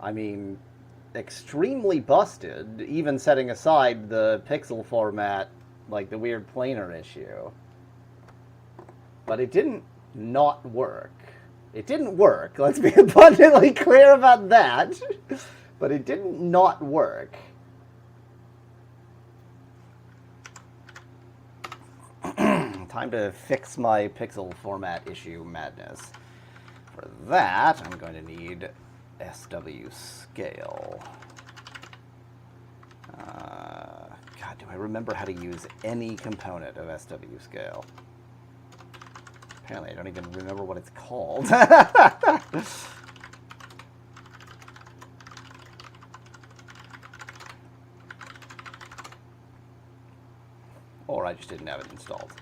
I mean, extremely busted, even setting aside the pixel format, like the weird planar issue. But it didn't not work. It didn't work, let's be abundantly clear about that. But it didn't not work. Time to fix my pixel format issue madness. For that, I'm going to need SW scale. God, do I remember how to use any component of SW scale? Apparently, I don't even remember what it's called. Or I just didn't have it installed.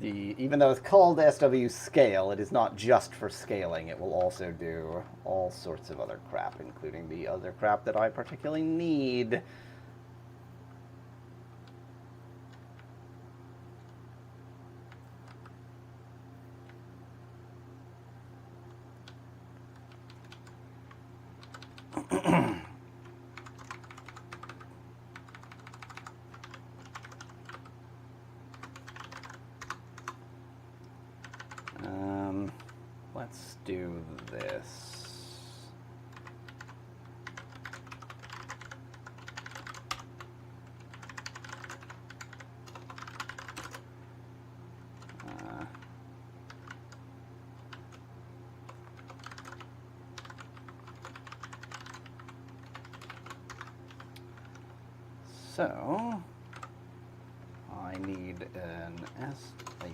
Even though it's called SW scale, it is not just for scaling. It will also do all sorts of other crap, including the other crap that I particularly need. Let's do this. So I need a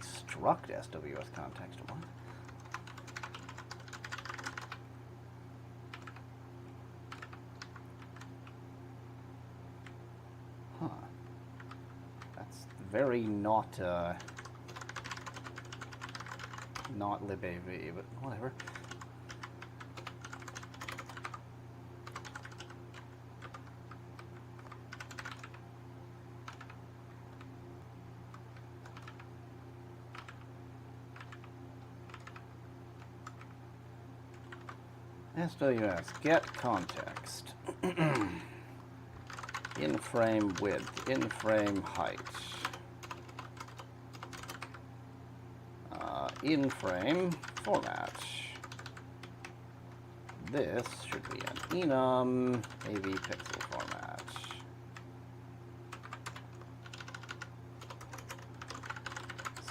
struct SWS context one. Huh. That's very not libav, but whatever. SWS get context. In frame width, in frame height, in frame format. This should be an enum AV pixel format.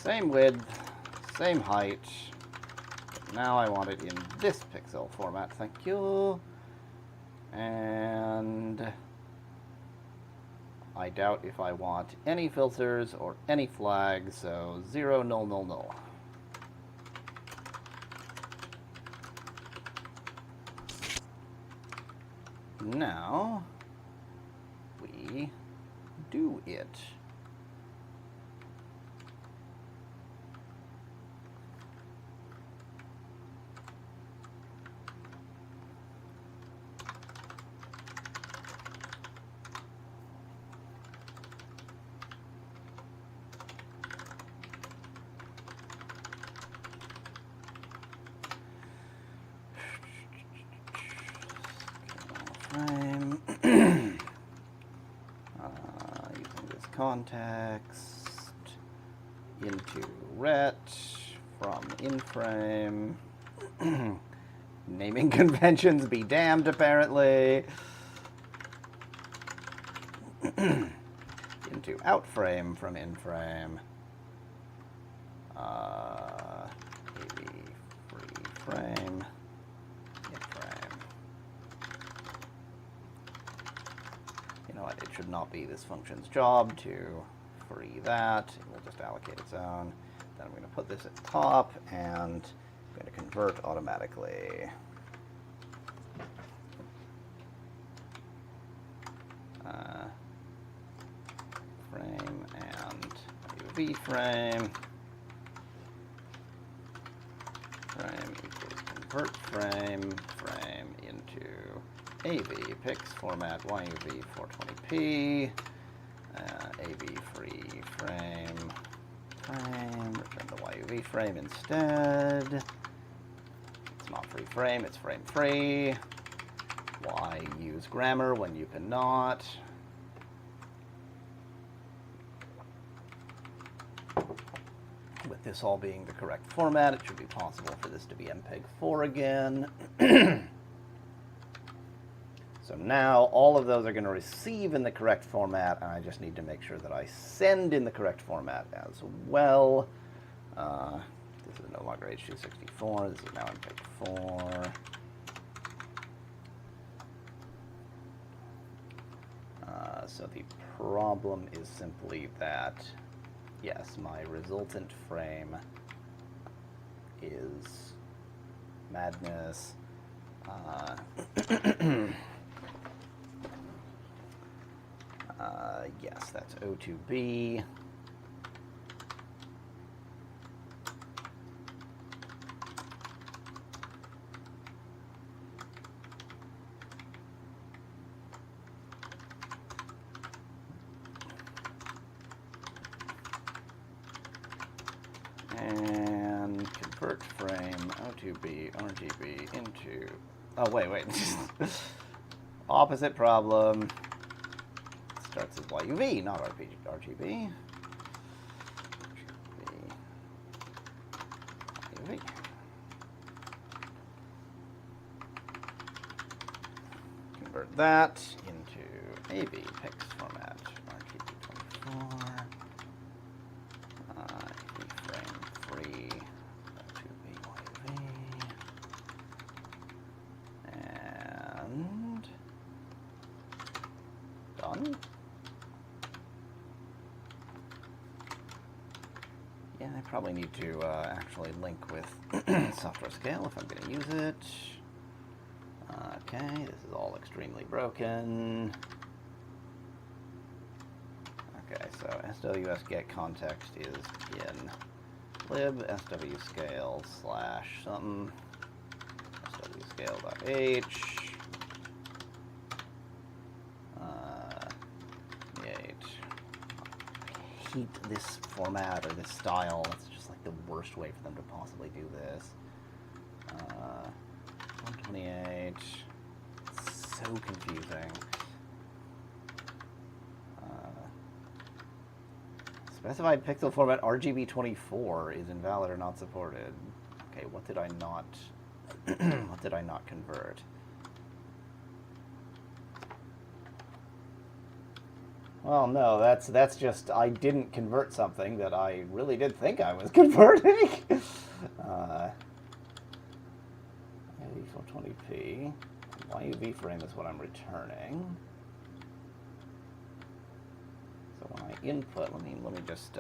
Same width, same height. But now I want it in this pixel format, thank you. And I doubt if I want any filters or any flags, so 0, 0, 0, 0. Now we do it. Frame. Using this context into ret from in-frame. Naming conventions be damned, apparently. Into outframe from in-frame. AV free frame. You know what, it should not be this function's job to free that. It will just allocate its own. Then I'm going to put this at the top, and I'm going to convert automatically. Frame and UV frame. Frame equals convert frame. Frame into AV pix format YUV 420p. AV free frame frame, return the YUV frame instead. It's not free frame, it's frame free. Why use grammar when you cannot? With this all being the correct format, it should be possible for this to be MPEG-4 again. So now all of those are going to receive in the correct format, and I just need to make sure that I send in the correct format as well. This is no longer H.264, this is now MPEG-4. So the problem is simply that, yes, my resultant frame is madness. Yes, that's O2B. And convert frame O2B RGB into... Oh, wait. Opposite problem. Starts as YUV, not RGB. YUV. Convert that into AV PIX format. RGB24. Frame free. O2B YUV. And done. Yeah, I probably need to actually link with software scale if I'm going to use it. Okay, this is all extremely broken. Okay, so SWS get context is in lib swscale / something swscale.h. I hate this format or this style. It's just like the worst way for them to possibly do this. 128. It's so confusing. Specified pixel format RGB24 is invalid or not supported. Okay, what did I not what did I not convert? Well, no, that's just I didn't convert something that I really did think I was converting. 420p. YUV frame is what I'm returning. So when I input, let me just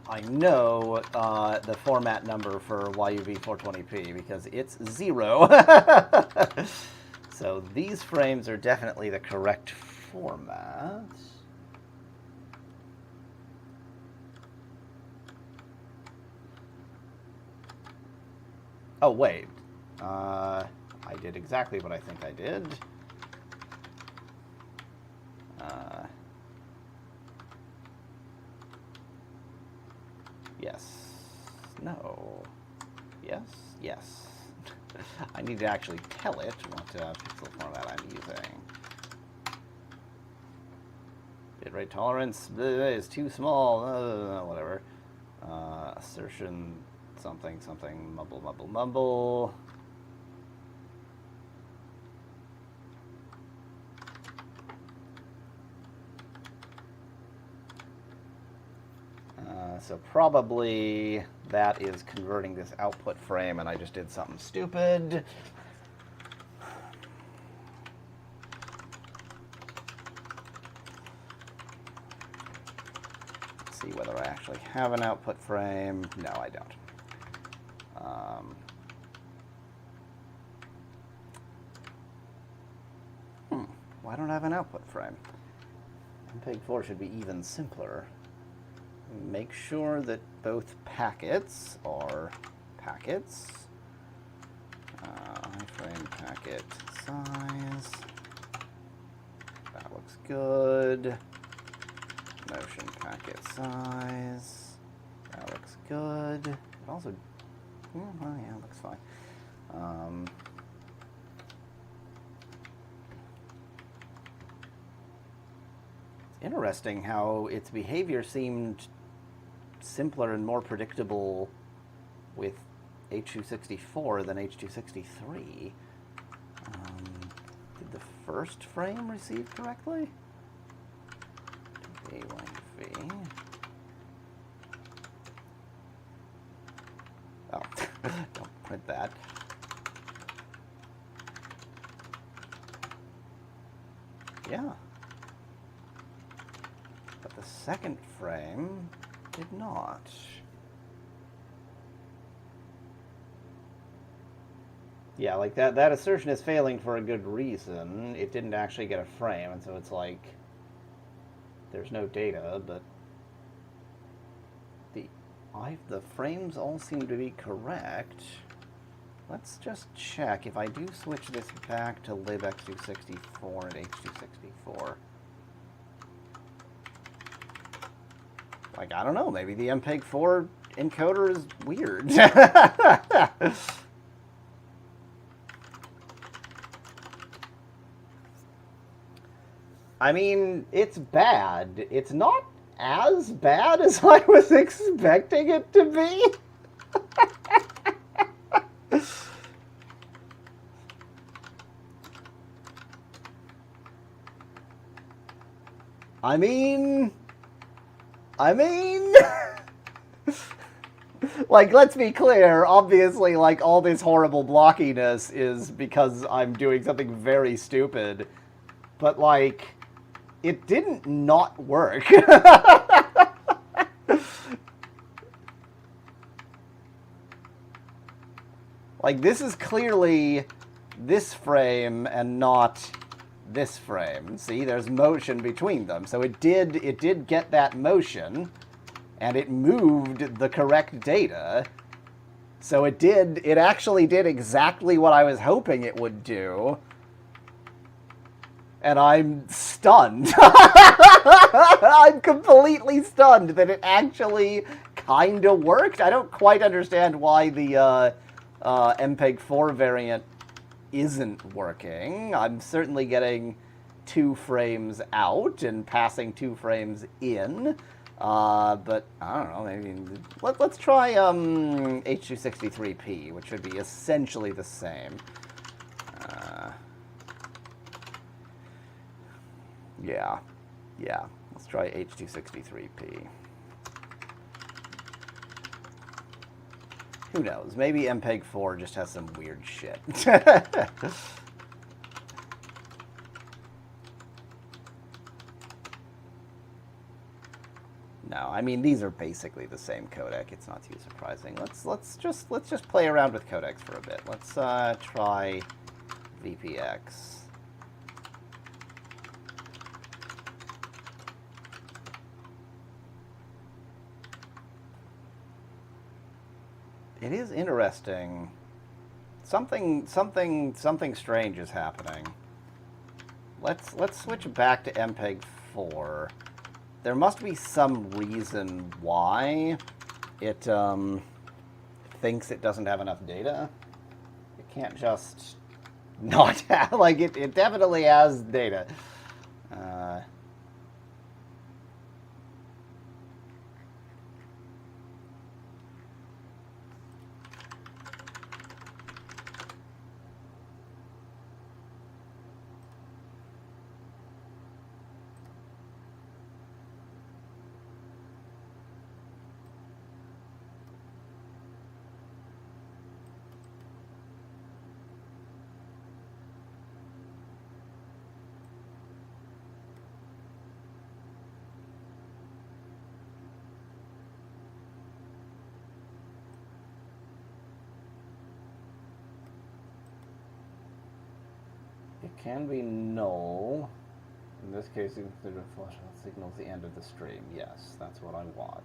I know the format number for YUV 420p because it's 0. So these frames are definitely the correct format. Oh, wait. I did exactly what I think I did. Yes. No. Yes. Yes. I need to actually tell it what pixel format I'm using. Bitrate tolerance is too small. Whatever. Assertion something something mumble mumble mumble. So probably that is converting this output frame, and I just did something stupid. Let's see whether I actually have an output frame. No, I don't. Why don't I have an output frame? MPEG-4 should be even simpler. Make sure that both packets are packets. Iframe packet size. That looks good. Motion packet size. That looks good. It also, oh yeah, it looks fine. It's interesting how its behavior seemed simpler and more predictable with H.264 than H.263. Did the first frame receive correctly? A1V. Oh, don't print that. Yeah. But the second frame did not. Yeah, like that assertion is failing for a good reason. It didn't actually get a frame, and so it's like there's no data, but the frames all seem to be correct. Let's just check if I do switch this back to libx264 and h264. Like, I don't know, maybe the MPEG-4 encoder is weird. I mean, it's bad. It's not as bad as I was expecting it to be. I mean, like, let's be clear, obviously, like, all this horrible blockiness is because I'm doing something very stupid, but, like, it didn't not work. Like, this is clearly this frame and not this frame. See, there's motion between them. So it did get that motion, and it moved the correct data. So it actually did exactly what I was hoping it would do. And I'm stunned. I'm completely stunned that it actually kind of worked. I don't quite understand why the MPEG-4 variant isn't working. I'm certainly getting 2 frames out and passing 2 frames in. But I don't know, maybe let's try H.263p, which would be essentially the same. Yeah. Let's try H.263p. Who knows? Maybe MPEG-4 just has some weird shit. No, I mean, these are basically the same codec. It's not too surprising. Let's just play around with codecs for a bit. Let's try VPX. It is interesting. Something strange is happening. Let's switch back to MPEG-4. There must be some reason why it thinks it doesn't have enough data. It can't just not have, like, it definitely has data. It can be null. In this case, you consider flush out signals the end of the stream. Yes, that's what I want.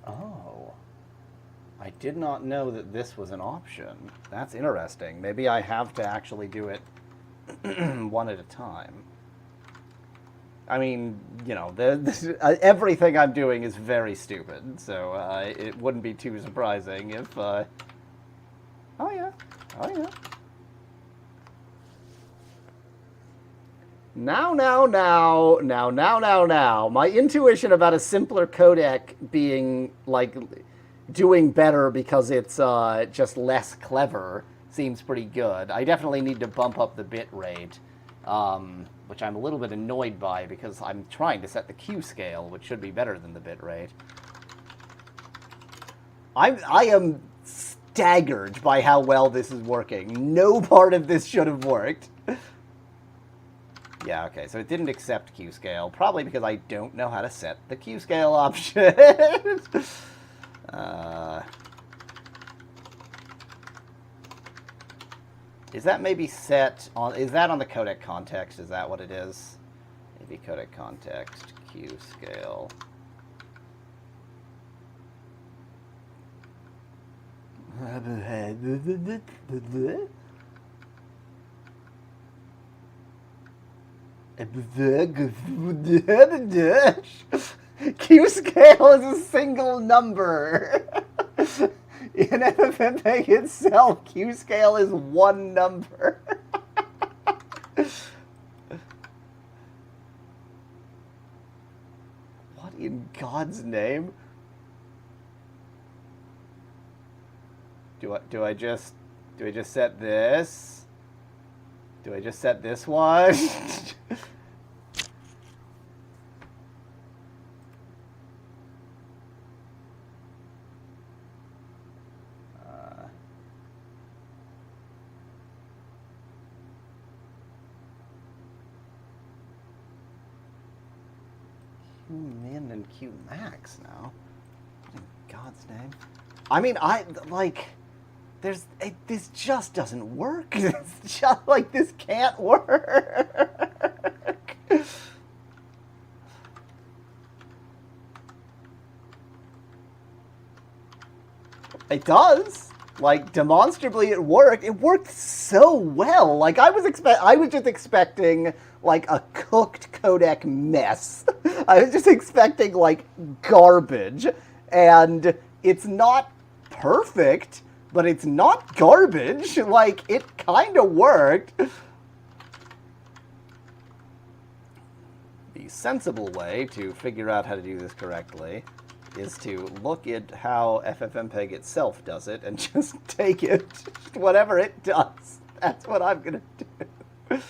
Oh. I did not know that this was an option. That's interesting. Maybe I have to actually do it one at a time. I mean, you know, everything I'm doing is very stupid, so it wouldn't be too surprising if... Oh, yeah. Oh, yeah. Now. My intuition about a simpler codec being, like, doing better because it's just less clever seems pretty good. I definitely need to bump up the bit rate, which I'm a little bit annoyed by because I'm trying to set the Q scale, which should be better than the bit rate. I am staggered by how well this is working. No part of this should have worked. Yeah, okay, so it didn't accept Q scale, probably because I don't know how to set the Q scale option. Is that maybe set on, is that on the codec context? Is that what it is? Maybe codec context, Q scale. Q scale is a single number. In FFmpeg itself, Q scale is one number. What in God's name? Do I just set this? Do I just set this one? Min and Q max now. What in God's name? I mean, this just doesn't work. It's just like, this can't work. It does. Like, demonstrably it worked. It worked so well. Like, I was just expecting, like, a cooked codec mess. I was just expecting, like, garbage. And it's not perfect, but it's not garbage. Like, it kind of worked. The sensible way to figure out how to do this correctly is to look at how FFmpeg itself does it and just take it. Whatever it does, that's what I'm going to do.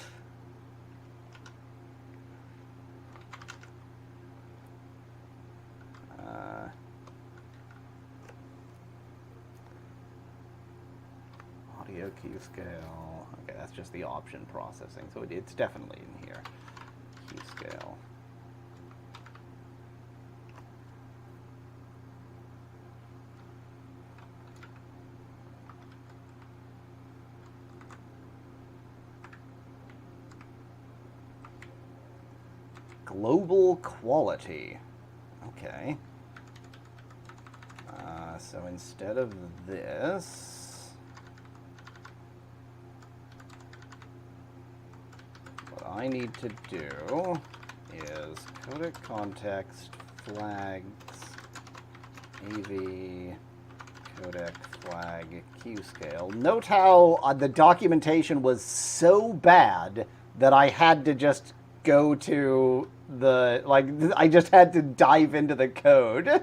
Audio Q scale. Okay, that's just the option processing, so it's definitely in here. Q scale. Global quality. Okay. So instead of this, what I need to do is codec context flags AV codec flag Q scale. Note how the documentation was so bad that I had to just go to the, like, I just had to dive into the code.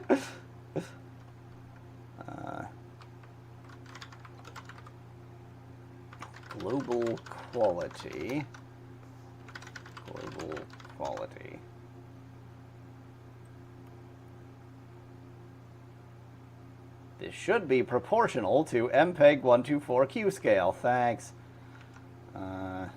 Global quality. Global quality. This should be proportional to MPEG 124 Q scale. Thanks. Now,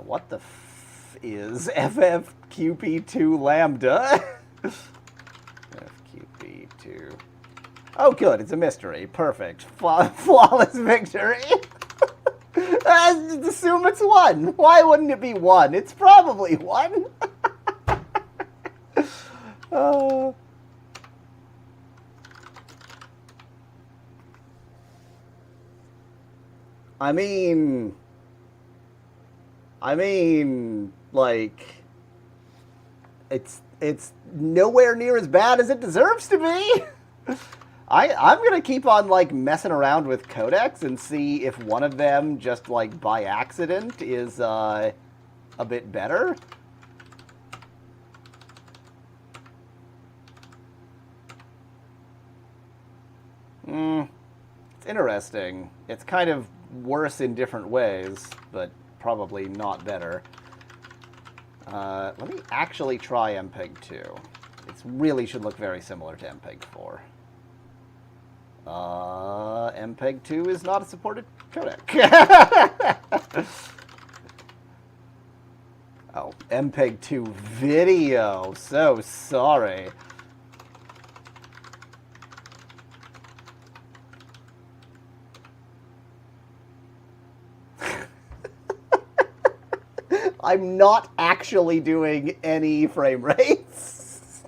what the f is FFQP2 lambda? FQP2. Oh, good. It's a mystery. Perfect. Flawless victory. Just assume it's 1. Why wouldn't it be 1? It's probably 1. Uh, I mean, like, it's nowhere near as bad as it deserves to be. I'm gonna keep on like messing around with codecs and see if one of them just like by accident is a bit better. It's interesting. It's kind of worse in different ways, but probably not better. Let me actually try MPEG 2. It really should look very similar to MPEG 4. MPEG 2 is not a supported codec. Oh, MPEG 2 video. So sorry. I'm not actually doing any frame rates.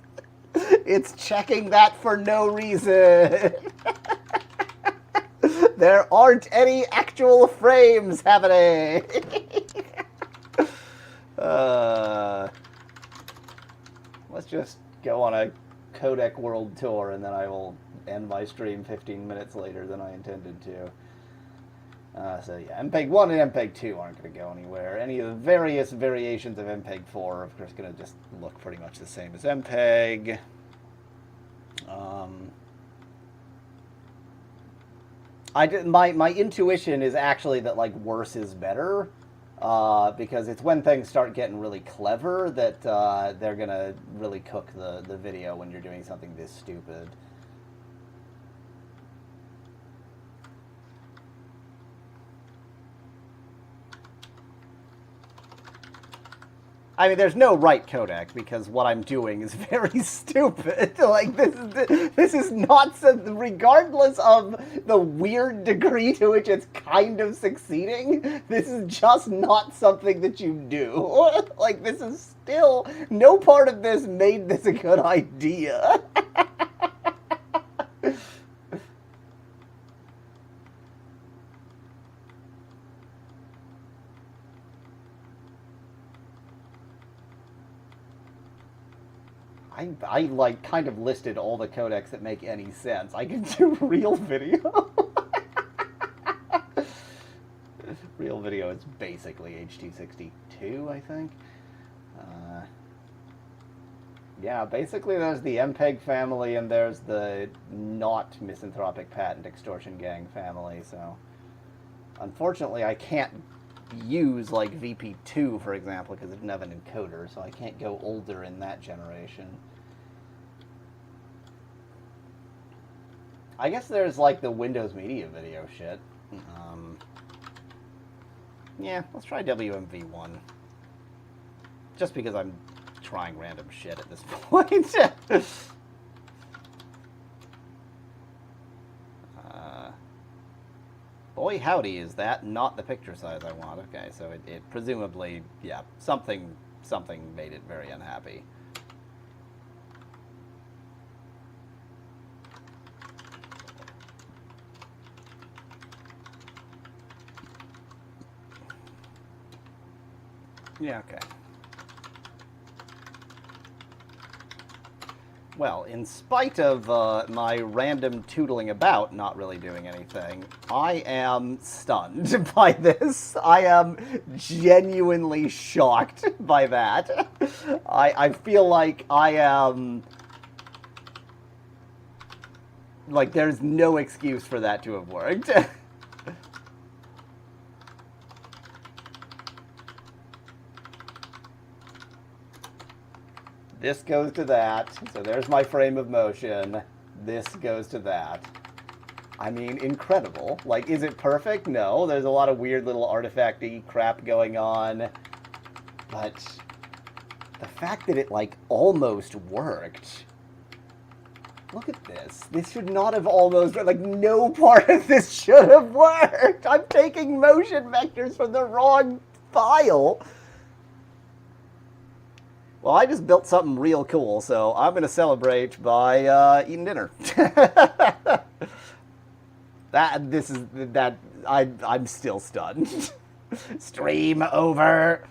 It's checking that for no reason. There aren't any actual frames happening. Let's just go on a codec world tour and then I will end my stream 15 minutes later than I intended to. So yeah, MPEG 1 and MPEG 2 aren't going to go anywhere. Any of the various variations of MPEG 4 are of course going to just look pretty much the same as MPEG. My intuition is actually that like worse is better, because it's when things start getting really clever that they're going to really cook the video when you're doing something this stupid. I mean, there's no right codec because what I'm doing is very stupid. Like this is not regardless of the weird degree to which it's kind of succeeding. This is just not something that you do. Like this is still no part of this made this a good idea. I like kind of listed all the codecs that make any sense. I can do real video. Real video is basically H.262, I think. Yeah, basically there's the MPEG family and there's the not misanthropic patent extortion gang family. So unfortunately I can't use like VP2 for example because it didn't have an encoder, so I can't go older in that generation. I guess there's like the Windows Media video shit. Yeah, let's try WMV1. Just because I'm trying random shit at this point. Boy howdy, is that not the picture size I want. Okay, so it presumably, yeah, something made it very unhappy. Yeah, okay. Well, in spite of my random tootling about not really doing anything, I am stunned by this. I am genuinely shocked by that. I feel like I am... Like, there's no excuse for that to have worked. This goes to that, so there's my frame of motion. This goes to that. I mean, incredible. Like, is it perfect? No, there's a lot of weird little artifact-y crap going on. But the fact that it, like, almost worked... Look at this. This should not have almost... Like, no part of this should have worked! I'm taking motion vectors from the wrong file! Well, I just built something real cool, so I'm going to celebrate by eating dinner. I'm still stunned. Stream over.